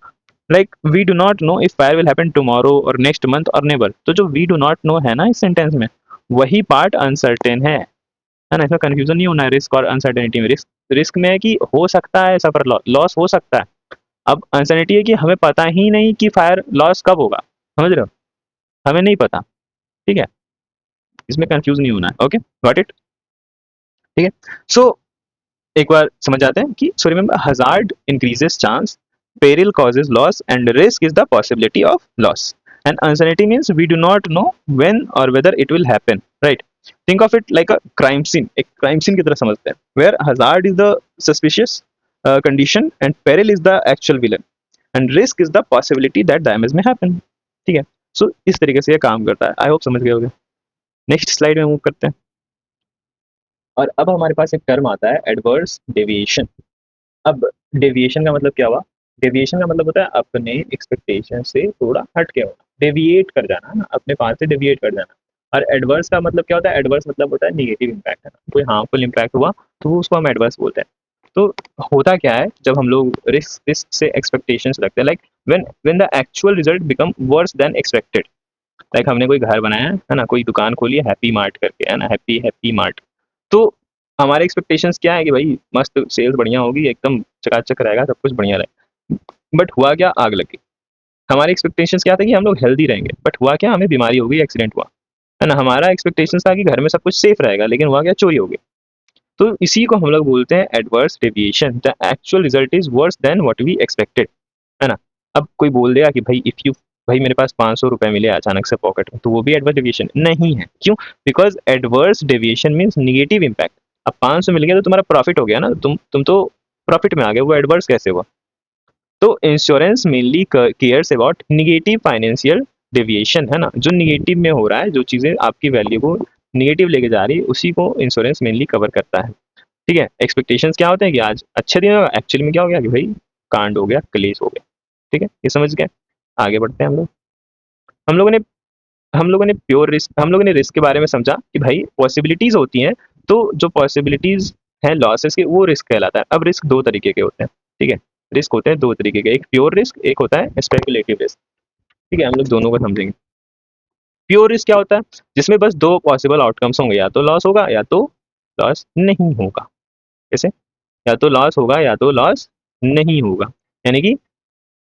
Like we do not know if fire will happen tomorrow और नेक्स्ट मंथ और नेवर। तो जो वी डू नॉट नो है ना इस सेंटेंस में, वही पार्ट अनसर्टेन है ना। इसमें कंफ्यूजन नहीं होना है रिस्क और अनसर्टेनिटी में। रिस्क रिस्क में है कि हो सकता है सफर लॉस हो सकता है। अब अनसर्टेनिटी है कि हमें पता ही नहीं कि फायर लॉस कब होगा, समझ रहे हो, हमें नहीं पता। ठीक है, इसमें कंफ्यूज नहीं होना है। Okay, got it. ठीक है, सो एक बार समझ जाते हैं कि so remember, hazard increases chance, peril causes loss, and risk is the possibility of loss, and uncertainty means we do not know when or whether it will happen, right? Think of it like a crime scene, एक crime scene की तरह समझते हैं, where hazard is the suspicious condition and peril is the actual villain, and risk is the possibility that damage may happen। ठीक है, सो इस तरीके से ये काम करता है। आई होप समझ गए होगे। नेक्स्ट स्लाइड में मूव करते हैं। और अब हमारे पास एक टर्म आता है, एडवर्स डेविएशन। अब डेविएशन का मतलब क्या हुआ? डेविएशन का मतलब होता है अपने एक्सपेक्टेशन से थोड़ा हट के होना, डेविएट कर जाना ना, अपने पास से डेविएट कर जाना। और एडवर्स का मतलब क्या होता है? एडवर्स मतलब होता है निगेटिव इम्पैक्ट, है ना, कोई हार्मफुल इम्पैक्ट हुआ तो उसको हम एडवर्स बोलते हैं। तो होता क्या है जब हम लोग रिस्क रिस्क से एक्सपेक्टेशंस रखते हैं, like when when the actual result become worse than expected. Like हमने कोई घर बनाया है ना, कोई दुकान खोली है हैप्पी मार्ट करके, है ना, हैप्पी हैप्पी मार्ट। तो हमारे एक्सपेक्टेशंस क्या है कि भाई मस्त सेल्स बढ़िया होगी, एकदम चकाचक रहेगा, सब कुछ बढ़िया रहेगा। बट हुआ क्या? आग लगी। हमारे एक्सपेक्टेशंस क्या था कि हम लोग हेल्दी रहेंगे, बट हुआ क्या? हमें बीमारी हो गई, एक्सीडेंट हुआ, है ना। हमारा एक्सपेक्टेशंस था कि घर में सब कुछ सेफ रहेगा, लेकिन हुआ क्या? चोरी हो गई। तो इसी को हम लोग बोलते हैं adverse deviation. The actual result is worse than what we expected, है ना। अब कोई बोल देगा कि भाई इफ यू, भाई मेरे पास 500 रुपए मिले अचानक से पॉकेट में, तो वो भी एडवर्स डेविएशन नहीं है। क्यों? Because adverse deviation means negative impact. अब 500 मिल गया तो तुम्हारा प्रॉफिट हो गया ना, तुम तो प्रॉफिट में आ गए, वो एडवर्स कैसे हुआ? तो insurance mainly cares about negative financial deviation, है ना, जो निगेटिव में हो रहा है, जो चीजें आपकी वैल्यू को निगेटिव लेके जा रही है, उसी को इंश्योरेंस मेनली कवर करता है। ठीक है, एक्सपेक्टेशंस क्या होते हैं कि आज अच्छे दिन होगा, एक्चुअली में क्या हो गया कि भाई कांड हो गया, कलेश हो गया। ठीक है, ये समझ गए। आगे बढ़ते हैं हम लोग। हम लोगों ने हम लोगों ने रिस्क के बारे में समझा कि भाई पॉसिबिलिटीज होती हैं, तो जो पॉसिबिलिटीज हैं लॉसेस के, वो रिस्क कहलाता है। अब रिस्क दो तरीके के होते हैं। ठीक है, रिस्क होते हैं दो तरीके के, एक प्योर रिस्क, एक होता है स्पेकुलेटिव रिस्क। ठीक है, हम लोग दोनों को समझेंगे। प्योर रिस्क क्या होता है? जिसमें बस दो पॉसिबल आउटकम्स होंगे, या तो लॉस होगा या तो लॉस नहीं होगा। कैसे? या तो लॉस होगा या तो लॉस नहीं होगा। यानी कि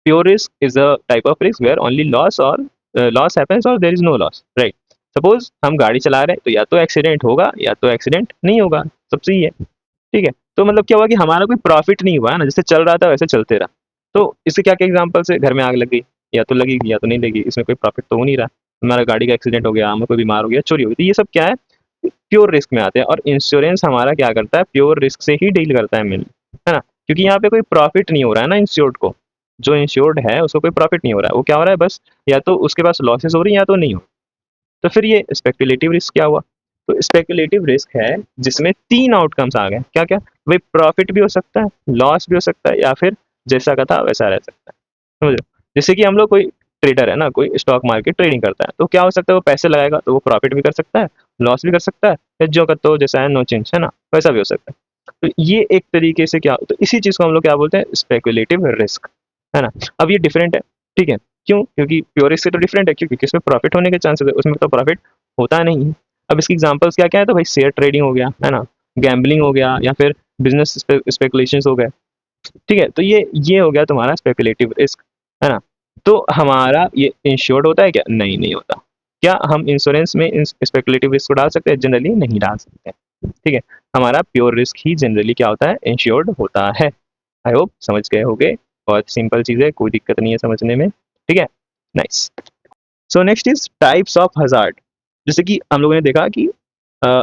pure risk is a type of risk where only loss और लॉस हैपेंस और there is no loss, right. Suppose हम गाड़ी चला रहे हैं, तो या तो एक्सीडेंट होगा या तो एक्सीडेंट नहीं होगा, सब सही है। ठीक है, तो मतलब क्या हुआ कि हमारा कोई प्रॉफिट नहीं हुआ है ना, जैसे चल रहा था वैसे चलते रहा। तो इससे क्या क्या एग्जाम्पल से, घर में आग लग गई, या तो लगेगी या तो नहीं लगी, इसमें कोई प्रॉफिट तो हो नहीं रहा। हमारा गाड़ी का एक्सीडेंट हो गया, हमें कोई बीमार हो गया, चोरी हो गई, तो ये सब क्या है? प्योर रिस्क में आते हैं। और इंश्योरेंस हमारा क्या करता है? प्योर रिस्क से ही डील करता है मिल, है ना, क्योंकि यहाँ पे कोई प्रॉफिट नहीं हो रहा है ना इंश्योर्ड को। जो इंश्योर्ड है उसको कोई प्रॉफिट नहीं हो रहा है, वो क्या हो रहा है? बस या तो उसके पास लॉसेस हो रही है या तो नहीं हो। तो फिर ये स्पेकुलेटिव रिस्क क्या हुआ? तो स्पेकुलेटिव रिस्क है जिसमें तीन आउटकम्स आ गए। क्या क्या? भाई प्रॉफिट भी हो सकता है, लॉस भी हो सकता है, या फिर जैसा का था वैसा रह सकता है। समझ रहे हो? जैसे कि हम लोग कोई ट्रेडर है ना, कोई स्टॉक मार्केट ट्रेडिंग करता है, तो क्या हो सकता है? वो पैसे लगाएगा तो वो प्रॉफिट भी कर सकता है, लॉस भी कर सकता है, या जो का तो जैसा है नो चेंज, है ना, वैसा भी हो सकता है। तो ये एक तरीके से क्या, तो इसी चीज को हम लोग क्या बोलते हैं? स्पेकुलेटिव रिस्क, है ना। अब ये डिफरेंट है। ठीक है, क्यों? क्योंकि प्योर रिस्क से तो डिफरेंट है, क्योंकि इसमें प्रॉफिट होने के चांसेस है, उसमें तो प्रॉफिट होता नहीं है। अब इसकी एग्जांपल्स क्या क्या है? तो भाई शेयर ट्रेडिंग हो गया, है ना, गैम्बलिंग हो गया, या फिर बिजनेस स्पेकुलेशंस हो गए। ठीक है, तो ये हो गया तुम्हारा स्पेकुलेटिव रिस्क, है ना। तो हमारा ये इंश्योर्ड होता है क्या? नहीं, नहीं होता। क्या हम इंश्योरेंस में स्पेकुलेटिव रिस्क को डाल सकते हैं? जनरली नहीं डाल सकते। ठीक है, हमारा प्योर रिस्क ही जनरली क्या होता है? इंश्योर्ड होता है। आई होप समझ गए होगे। बहुत सिंपल चीज है, कोई दिक्कत नहीं है समझने में। ठीक है, nice. So next is types of hazard. जैसे कि हम लोगों ने देखा कि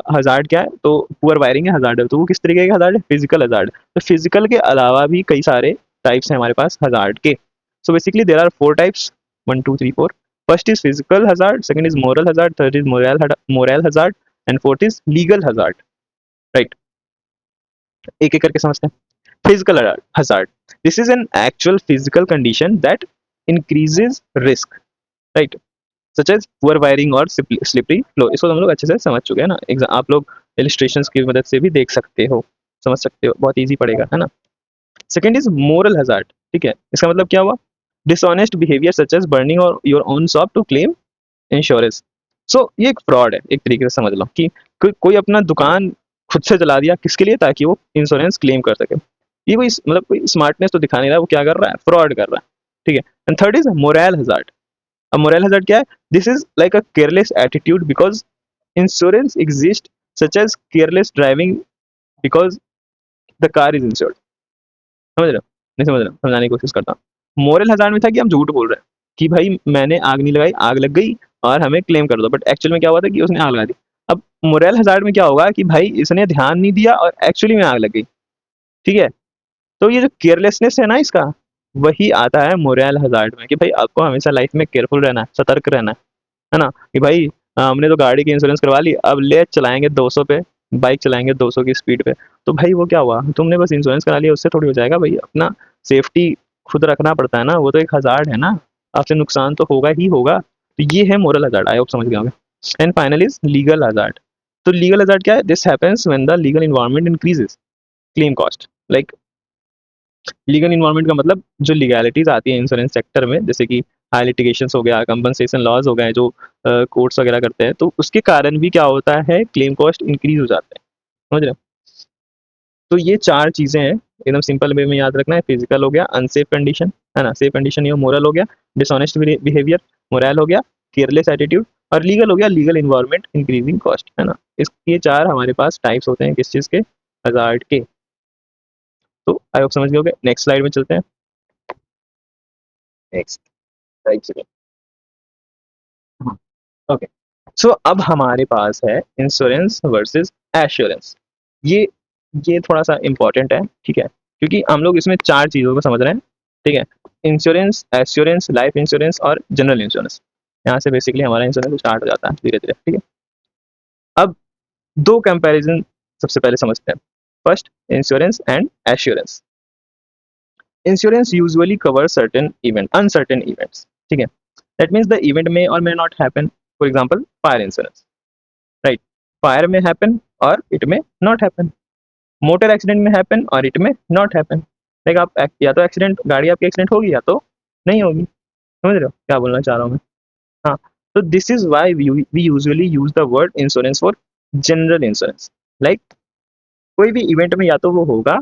हजार्ड क्या है, तो पुअर वायरिंग है हजार्ड है, तो वो किस तरीके का हजार्ड है? Physical hazard. तो फिजिकल के अलावा भी कई सारे टाइप्स हैं हमारे पास हजार्ड के। So basically there are four types, 1 2 3 4। First is physical hazard, second is moral hazard, third is moral hazard, and fourth is legal hazard, right. एक एक करके समझते हैं। Physical hazard, this is an actual physical condition that increases risk, right. Such as poor wiring और slippery floor. इसको हम लोग अच्छे से समझ चुके हैं ना, आप लोग इलिस्ट्रेशंस की मदद से भी देख सकते हो, समझ सकते हो, बहुत ईजी पड़ेगा, है ना। सेकंड इज मोरल हजार्ड, ठीक है, इसका मतलब क्या हुआ, dishonest behaviour such as burning और your own shop to claim insurance. So ये एक फ्रॉड है, एक तरीके से समझ लो कि कोई अपना दुकान खुद से चला दिया, किसके लिए, ताकि वो इंश्योरेंस क्लेम कर सके। ये कोई मतलब कोई स्मार्टनेस तो दिखा नहीं रहा, वो क्या कर रहा है, फ्रॉड कर रहा है, ठीक है। And third is moral hazard. अब मोरल हजार्ड क्या है, this is like a careless attitude because insurance exist, such as careless driving because the car is insured. समझ रहे हो, नहीं समझ रहे हो, समझाने की कोशिश करता हूँ। मोरल हजार्ड में था कि हम झूठ बोल रहे हैं कि भाई मैंने आग नहीं लगाई, आग लग गई और हमें क्लेम कर दो, बट एक्चुअल में क्या हुआ था कि उसने आग लगा दी। अब मोरल हजार्ड में क्या होगा कि भाई इसने ध्यान नहीं दिया और एक्चुअली में आग लग गई, ठीक है। तो ये जो केयरलेसनेस है ना इसका, वही आता है मोरल हजार्ड में, कि भाई आपको हमेशा लाइफ में केयरफुल रहना है, सतर्क रहना है ना, कि भाई हमने तो गाड़ी की इंश्योरेंस करवा ली, अब ले चलाएंगे 200 पे, बाइक चलाएंगे 200 की स्पीड पे, तो भाई वो क्या हुआ, तुमने बस इंश्योरेंस करा लिया, उससे थोड़ी हो जाएगा भाई, अपना सेफ्टी खुद रखना पड़ता है ना, वो तो एक हजार्ड है ना, आपसे नुकसान तो होगा ही होगा। तो ये है मोरल हजार्ड, आई होप समझ गए होंगे। And final is legal hazard. तो लीगल हजार्ड क्या है, this happens when the legal environment increases claim cost. Like legal environment का मतलब जो लीगैलिटीज आती है इंश्योरेंस सेक्टर में, जैसे कि हाई लिटिगेशन हो गया, कंपनसेशन लॉज हो गए, जो कोर्ट्स वगैरह करते हैं, तो उसके कारण भी क्या होता है, क्लेम कॉस्ट इंक्रीज हो जाते हैं, समझ रहे हो। तो ये चार चीजें हैं, एकदम सिंपल वे में याद रखना है। फिजिकल हो गया, अनसेफ कंडीशन, है ना, सेफ कंडीशन, ये मोरल हो गया, डिसऑनेस्ट बिहेवियर, मोरल हो गया, केयरलेस एटीट्यूड, और लीगल हो गया, लीगल इन्वायरमेंट इंक्रीजिंग कॉस्ट, है ना। इस ये चार हमारे पास टाइप्स होते हैं किस चीज के, हजार्ड के। तो आई होप समझ गए। नेक्स्ट स्लाइड में चलते हैं। Next slide, okay. सो अब हमारे पास है इंश्योरेंस वर्सेस एश्योरेंस। ये ये थोड़ा सा इंपॉर्टेंट है, ठीक है, क्योंकि हम लोग इसमें चार चीजों को समझ रहे हैं, ठीक है। इंश्योरेंस, एश्योरेंस, लाइफ इंश्योरेंस और जनरल इंश्योरेंस। यहाँ से बेसिकली हमारा इंश्योरेंस स्टार्ट हो जाता है धीरे धीरे, ठीक है। अब दो कंपैरिजन सबसे पहले समझते हैं। First, insurance and assurance. Insurance usually cover certain event, uncertain events, ठीक है। दैट मीन्स द इवेंट में और may not happen. For example fire insurance, right, fire में हैपन और इट में नॉट हैपन। मोटर एक्सीडेंट में हैपन और it में नॉट हैपन। लाइक आप या तो एक्सीडेंट, गाड़ी आपकी एक्सीडेंट होगी या तो नहीं होगी, समझ रहे हो क्या बोलना चाह रहा हूँ मैं। हाँ, तो this is why we usually use the word insurance for general insurance. Like कोई भी इवेंट में या तो वो होगा,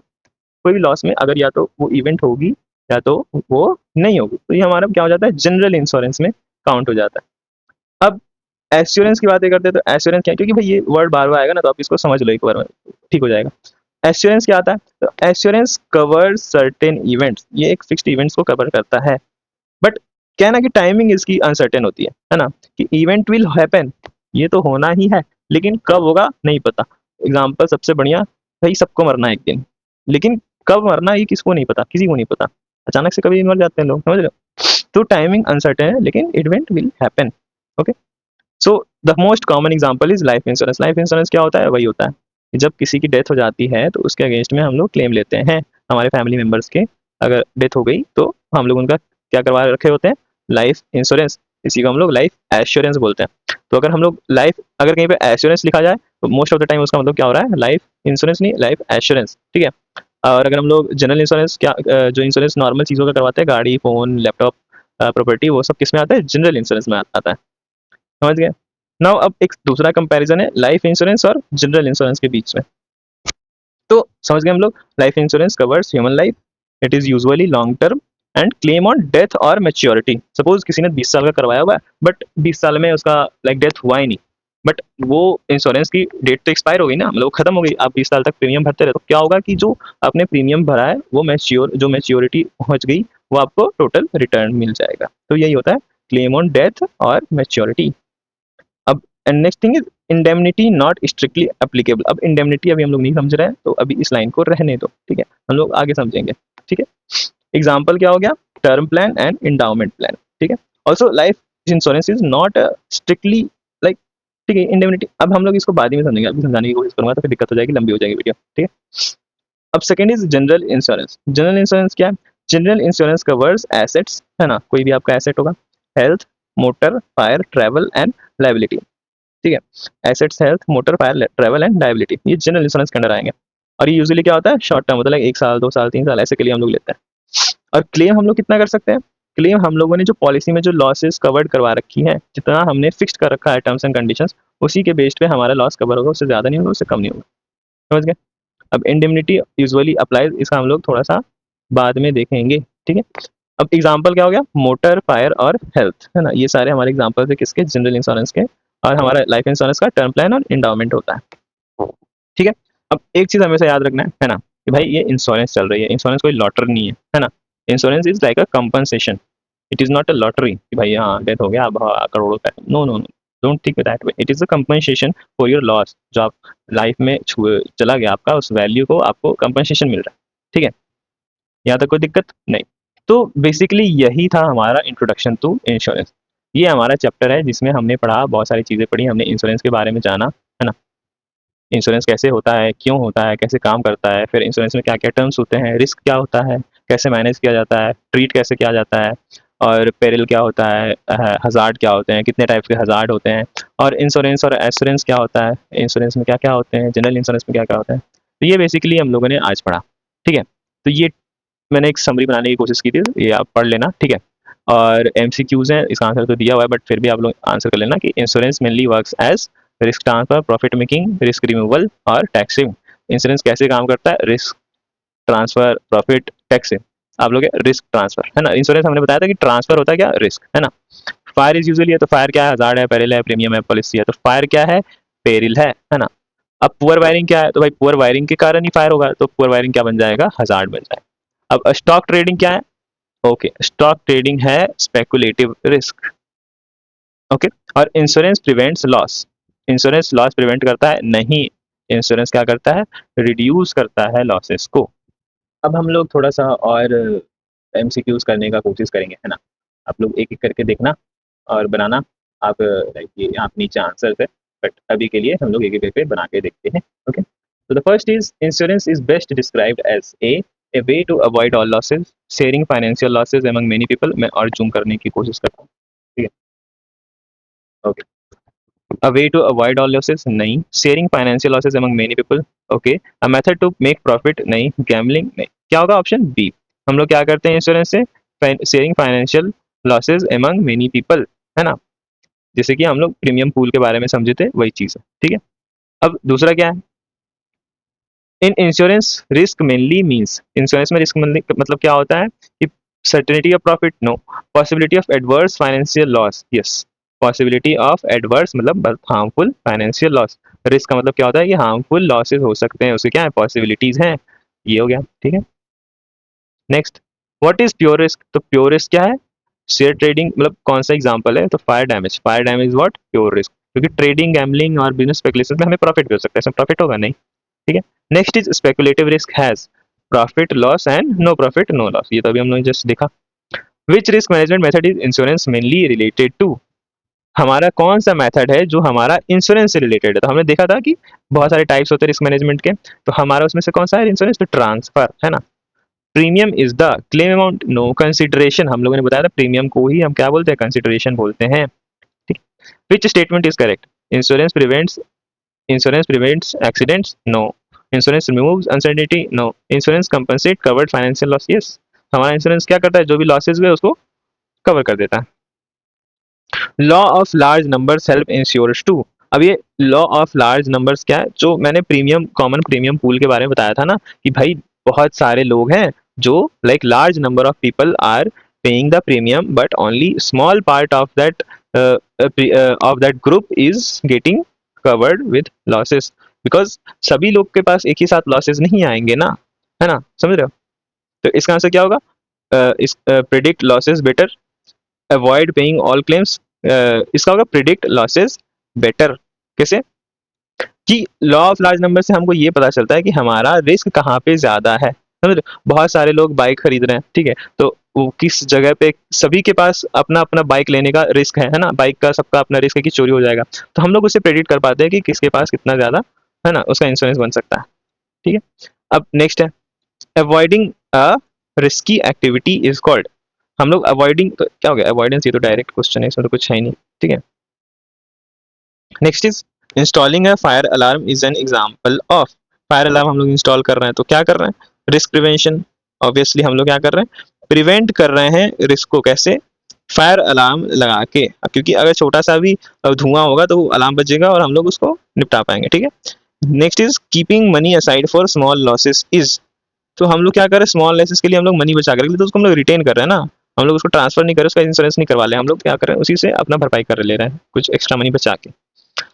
कोई भी लॉस में अगर या तो वो इवेंट होगी या तो वो नहीं होगी, तो ये हमारा क्या हो जाता है, जनरल इंश्योरेंस में काउंट हो जाता है। अब एश्योरेंस की बातें करते हैं, तो एश्योरेंस क्या है, क्योंकि भाई ये वर्ड बार बार आएगा ना, तो आप इसको समझ लो एक बार में, ठीक हो जाएगा। एश्योरेंस क्या आता है, तो एश्योरेंस कवर सर्टेन इवेंट्स, ये एक फिक्स्ड इवेंट्स को कवर करता है, बट क्या है ना कि टाइमिंग इसकी अनसर्टेन होती है ना, कि इवेंट विल हैपन, ये तो होना ही है, लेकिन कब होगा नहीं पता। एग्जाम्पल सबसे बढ़िया, भाई सबको मरना है एक दिन, लेकिन कब मरना ये किसको नहीं पता, किसी को नहीं पता, अचानक से कभी मर जाते हैं लोग, समझ रहे हो। तो टाइमिंग अनसर्टेन है, लेकिन event will happen, okay. So the most common example is life insurance. Life insurance क्या होता है, वही होता है कि जब किसी की डेथ हो जाती है तो उसके अगेंस्ट में हम लोग क्लेम लेते हैं, हमारे फैमिली मेम्बर्स के अगर डेथ हो गई तो हम लोग उनका क्या करवा रखे होते हैं, लाइफ इंश्योरेंस। इसी को हम लोग लाइफ एश्योरेंस बोलते हैं। तो अगर हम लोग लाइफ, अगर कहीं पे एश्योरेंस लिखा जाए तो मोस्ट ऑफ द टाइम उसका मतलब क्या हो रहा है, लाइफ इंश्योरेंस नहीं, लाइफ एश्योरेंस, ठीक है। और अगर हम लोग जनरल इंश्योरेंस, क्या जो इंश्योरेंस नॉर्मल चीज़ों का करवाते हैं, गाड़ी, फोन, लैपटॉप, प्रॉपर्टी, वो सब किस में आता है, जनरल इंश्योरेंस में आता है, समझ गए। नाउ अब एक दूसरा कंपैरिजन है लाइफ इंश्योरेंस और जनरल इंश्योरेंस के बीच में। तो समझ गए हम लोग, life insurance covers human life, it is usually long term and claim on death और मैच्योरिटी। सपोज किसी ने 20 साल का करवाया हुआ है, बट 20 साल में उसका लाइक डेथ हुआ ही नहीं, बट वो इंश्योरेंस की डेट तो एक्सपायर हो गई ना, मतलब खत्म हो गई, आप 20 साल तक प्रीमियम भरते रहे, तो क्या होगा कि जो आपने प्रीमियम भरा है वो जो मैच्योरिटी पहुंच गई, वो आपको टोटल रिटर्न मिल जाएगा। तो यही होता है क्लेम ऑन डेथ और मैच्योरिटी। अब and next thing is indemnity not strictly applicable. अब इंडेमनिटी अभी हम लोग नहीं समझ रहे हैं, तो अभी इस लाइन को रहने दो, ठीक है, हम लोग आगे समझेंगे, ठीक है। एग्जाम्पल क्या हो गया, term plan and endowment plan, ठीक है। Also life insurance is not strictly like, ठीक है, इंडेमनिटी अब हम लोग इसको बाद में समझेंगे, अभी समझाने की कोशिश करूंगा तो फिर दिक्कत हो जाएगी, लंबी हो जाएगी वीडियो, ठीक है। अब second is general insurance. General insurance क्या है, जनरल इंश्योरेंस कवर्स एसेट्स, है ना, कोई भी आपका एसेट होगा, health, motor fire travel and liability. ठीक है, assets health motor fire travel and liability, ये जनरल इंश्योरेंस के अंडर आएंगे। और ये यूजुअली क्या होता है, शॉर्ट टर्म मतलब 1 साल 2 साल 3 साल ऐसे के लिए हम लोग लेते हैं। और क्लेम हम लोग कितना कर सकते हैं, क्लेम हम लोगों ने जो पॉलिसी में जो लॉसेस कवर्ड करवा रखी है, जितना हमने फिक्स्ड कर रखा है टर्म्स एंड कंडीशंस, उसी के बेस्ड पे हमारा लॉस कवर होगा, उससे ज़्यादा नहीं होगा, उससे कम नहीं होगा। समझ गए। अब इंडेमनिटी यूजुअली अप्लाइज, इसका हम लोग थोड़ा सा बाद में देखेंगे। ठीक है, अब एग्जाम्पल क्या हो गया, मोटर फायर और हेल्थ, है ना, ये सारे हमारे एग्जाम्पल है किसके, जनरल इंश्योरेंस के। और हमारा लाइफ इंश्योरेंस का टर्म प्लान और इंडाउमेंट होता है। ठीक है, अब एक चीज हमेशा याद रखना है ना, कि भाई ये इंश्योरेंस चल रही है, इंश्योरेंस कोई लॉटरी नहीं है ना। Insurance is like a compensation, it is not a lottery कि भाई हाँ डेथ हो गया अब करोड़ों का, no no no, don't think that way, it is a compensation for your loss, जो आप लाइफ में चला गया आपका, उस वैल्यू को आपको कंपनसेशन मिल रहा है। ठीक है, यहाँ तक कोई दिक्कत नहीं। तो बेसिकली यही था हमारा इंट्रोडक्शन टू इंश्योरेंस। ये हमारा चैप्टर है जिसमें हमने पढ़ा, बहुत सारी चीज़ें पढ़ी, हमने इंश्योरेंस के बारे में जाना, है ना। इंश्योरेंस कैसे होता है, क्यों होता है, कैसे काम करता है, फिर इंश्योरेंस में क्या क्या टर्म्स होते हैं, रिस्क क्या होता है, कैसे मैनेज किया जाता है, ट्रीट कैसे किया जाता है, और पेरिल क्या होता है, हजार्ड क्या होते हैं, कितने टाइप के हजार्ड होते हैं, और इंश्योरेंस और एश्योरेंस क्या होता है, इंश्योरेंस में क्या क्या होते हैं, जनरल इंश्योरेंस में क्या क्या होता है। तो ये बेसिकली हम लोगों ने आज पढ़ा। ठीक है, तो ये मैंने एक समरी बनाने की कोशिश की थी, ये आप पढ़ लेना। ठीक है, और एमसीक्यूज हैं, इसका आंसर तो दिया हुआ है, बट फिर भी आप लोग आंसर कर लेना कि insurance mainly works as risk transfer, profit making, risk removal और टैक्स सेविंग। इंश्योरेंस कैसे काम करता है, risk transfer, profit, tax saving. आप लोग रिस्क ट्रांसफर, है ना, इंश्योरेंस हमने बताया था कि ट्रांसफर होता है क्या, रिस्क, है ना। फायर इज यूजुअली है, तो फायर क्या है, हजार्ड है, पेरिल है, प्रीमियम है, पॉलिसी है, तो फायर क्या है, पेरिल है ना। अब पुअर वायरिंग क्या है, तो भाई पुअर वायरिंग के कारण ही फायर होगा, तो पुअर वायरिंग क्या बन जाएगा, हजार्ड बन जाएगा। अब स्टॉक ट्रेडिंग क्या है, ओके, स्टॉक ट्रेडिंग है स्पेकुलेटिव रिस्क। ओके, और insurance prevents loss, insurance loss prevent करता है नहीं, इंश्योरेंस क्या करता है, रिड्यूस करता है लॉसेस को। अब हम लोग थोड़ा सा और एमसीक्यूज करने का कोशिश करेंगे, है ना। आप लोग एक एक करके देखना और बनाना। आप लाइक ये आप नीचे आंसर है, बट अभी के लिए हम लोग एक एक करके बना के देखते हैं। ओके, तो the first is insurance is best described as a way to avoid all losses, sharing financial losses among many people. मैं और जूम करने की कोशिश करता हूँ। ठीक है, okay, a way to avoid all losses नहीं, sharing financial losses among many people, okay, a method to make profit नहीं, gambling नहीं। क्या होगा, ऑप्शन बी। हम लोग क्या करते हैं इंश्योरेंस से, sharing financial losses among many people, है ना। जैसे कि हम लोग प्रीमियम पूल के बारे में समझे थे, वही चीज है। ठीक है, अब दूसरा क्या है, in insurance risk mainly means, insurance में रिस्क मतलब क्या होता है कि certainty of profit no, possibility of adverse financial loss, yes, possibility of adverse मतलब हार्मफुल फाइनेंशियल लॉस। रिस्क का मतलब क्या होता है कि हार्मफुल लॉसेस हो सकते हैं, उसके क्या है, पॉसिबिलिटीज हैं। ये हो गया। ठीक है, next, what is pure risk, तो प्योर रिस्क क्या है, शेयर ट्रेडिंग, मतलब कौन सा एग्जांपल है, तो fire damage, fire damage what, pure risk, क्योंकि ट्रेडिंग, गैम्बलिंग और बिजनेस स्पेकुलेशन में हमें प्रॉफिट भी हो सकता है, इसमें प्रॉफिट होगा नहीं। ठीक है, next is speculative risk has profit loss and no profit no loss, ये तो अभी हम लोगों ने जस्ट देखा। Which risk management method is insurance mainly related to, हमारा कौन सा मेथड है जो हमारा इंश्योरेंस से रिलेटेड है। तो हमने देखा था कि बहुत सारे टाइप्स होते हैं रिस्क मैनेजमेंट के, तो हमारा उसमें से कौन सा है इंश्योरेंस, तो ट्रांसफर, है ना। Premium is the claim amount no consideration, हम लोगों ने बताया था प्रीमियम को ही हम क्या बोलते हैं, कंसिडरेशन बोलते हैं। ठीक, which statement is correct, insurance prevents, insurance prevents accidents no, insurance removes uncertainty no, insurance compensate covered financial loss, yes, हमारा इंश्योरेंस क्या करता है, जो भी लॉसेस हुए उसको कवर कर देता है। Law of large numbers help insurers to, अब ये लॉ ऑफ लार्ज नंबर्स क्या है, जो मैंने प्रीमियम कॉमन प्रीमियम पूल के बारे में बताया था ना, कि भाई बहुत सारे लोग हैं जो like large number of people are paying the premium, but only small part of that group is getting covered with losses, because सभी लोग के पास एक ही साथ लॉसेस नहीं आएंगे ना, है ना, समझ रहे हो। तो इसका आंसर क्या होगा, इस predict losses better, avoid paying all claims, इसका होगा प्रिडिक्ट लॉसेस बेटर। कैसे, कि लॉ ऑफ लार्ज नंबर से हमको ये पता चलता है कि हमारा रिस्क कहाँ पे ज्यादा है, समझ रहे हो? बहुत सारे लोग बाइक खरीद रहे हैं, ठीक है, तो वो किस जगह पे, सभी के पास अपना अपना बाइक लेने का रिस्क है ना, बाइक का सबका अपना रिस्क है कि चोरी हो जाएगा, तो हम लोग उससे प्रेडिक्ट कर पाते हैं कि किसके पास कितना ज्यादा, है ना, उसका इंश्योरेंस बन सकता है। ठीक है, अब नेक्स्ट है, avoiding a risky activity is called, हम लोग अवॉइडिंग, तो क्या हो गया अवॉइडेंस, ये तो डायरेक्ट क्वेश्चन है, इसमें तो कुछ है ही नहीं, ठीक है। Next is installing a fire alarm is an example of. Fire alarm हम लोग इंस्टॉल कर रहे हैं तो क्या कर रहे हैं, रिस्क प्रिवेंशन। ऑब्वियसली हम लोग क्या कर रहे हैं, प्रिवेंट कर रहे हैं रिस्क को, कैसे, फायर अलार्म लगा के, क्योंकि अगर छोटा सा भी धुआं होगा तो अलार्म बजेगा और हम लोग उसको निपटा पाएंगे, ठीक है। Next is keeping money aside for small losses is, तो हम लोग क्या कर रहे हैं, स्मॉल लॉसेस के लिए हम लोग मनी बचा कर, तो उसको हम लोग रिटेन कर रहे हैं ना, हम लोग उसको ट्रांसफर नहीं कर रहे, उसका इंश्योरेंस नहीं करवा रहे, हम लोग क्या कर रहे हैं, उसी से अपना भरपाई कर ले रहे हैं कुछ एक्स्ट्रा मनी बचा के।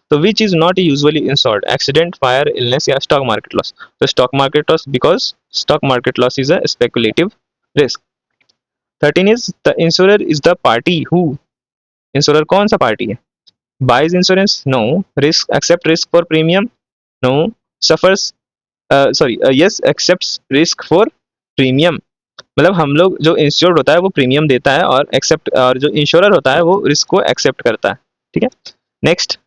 तो which is not usually insured, accident, fire, illness या स्टॉक मार्केट लॉस। तो stock market loss, because stock market loss is a speculative risk. 13 is the insurer is the party who, insurer कौन सा party है, buys insurance, no, risk accept risk for premium, no, suffers, sorry yes accept risk for premium. मतलब हम लोग, जो insured होता है वो प्रीमियम देता है, और एक्सेप्ट, और जो इंश्योरर होता है वो रिस्क को एक्सेप्ट करता है, ठीक है। नेक्स्ट,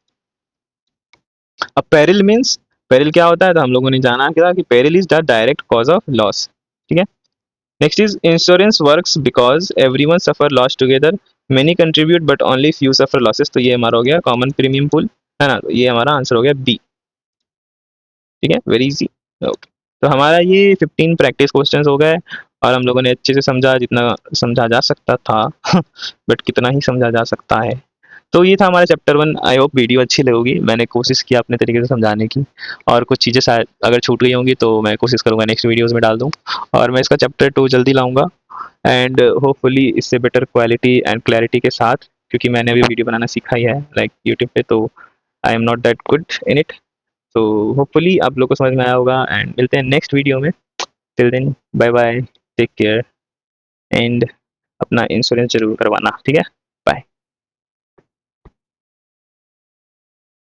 अब पेरिल मीन्स, पेरिल क्या होता है, तो हम लोगों ने जाना क्या कि peril is the direct cause of loss, ठीक है। Next is insurance works because everyone suffer loss together, many contribute but only few suffer losses. तो ये हमारा हो गया कॉमन प्रीमियम पूल, है ना, तो ये हमारा आंसर हो गया बी, ठीक है, वेरी इजी। ओके, तो हमारा ये 15 प्रैक्टिस क्वेश्चंस हो गए, और हम लोगों ने अच्छे से समझा जितना समझा जा सकता था बट कितना ही समझा जा सकता है। तो ये था हमारा चैप्टर 1। आई होप वीडियो अच्छी लगेगी, मैंने कोशिश की अपने तरीके से समझाने की, और कुछ चीज़ें शायद अगर छूट गई होंगी तो मैं कोशिश करूँगा नेक्स्ट वीडियोज़ में डाल दूँ, और मैं इसका चैप्टर 2 जल्दी लाऊंगा, एंड होपफुली इससे बेटर क्वालिटी एंड क्लैरिटी के साथ, क्योंकि मैंने अभी वीडियो बनाना सीखा ही है लाइक यूट्यूब पे, तो I am not that good in it. तो होपफुली आप लोग को समझ में आया होगा, एंड मिलते हैं नेक्स्ट वीडियो में। Till then bye bye, take care, and अपना इंश्योरेंस जरूर करवाना, ठीक है।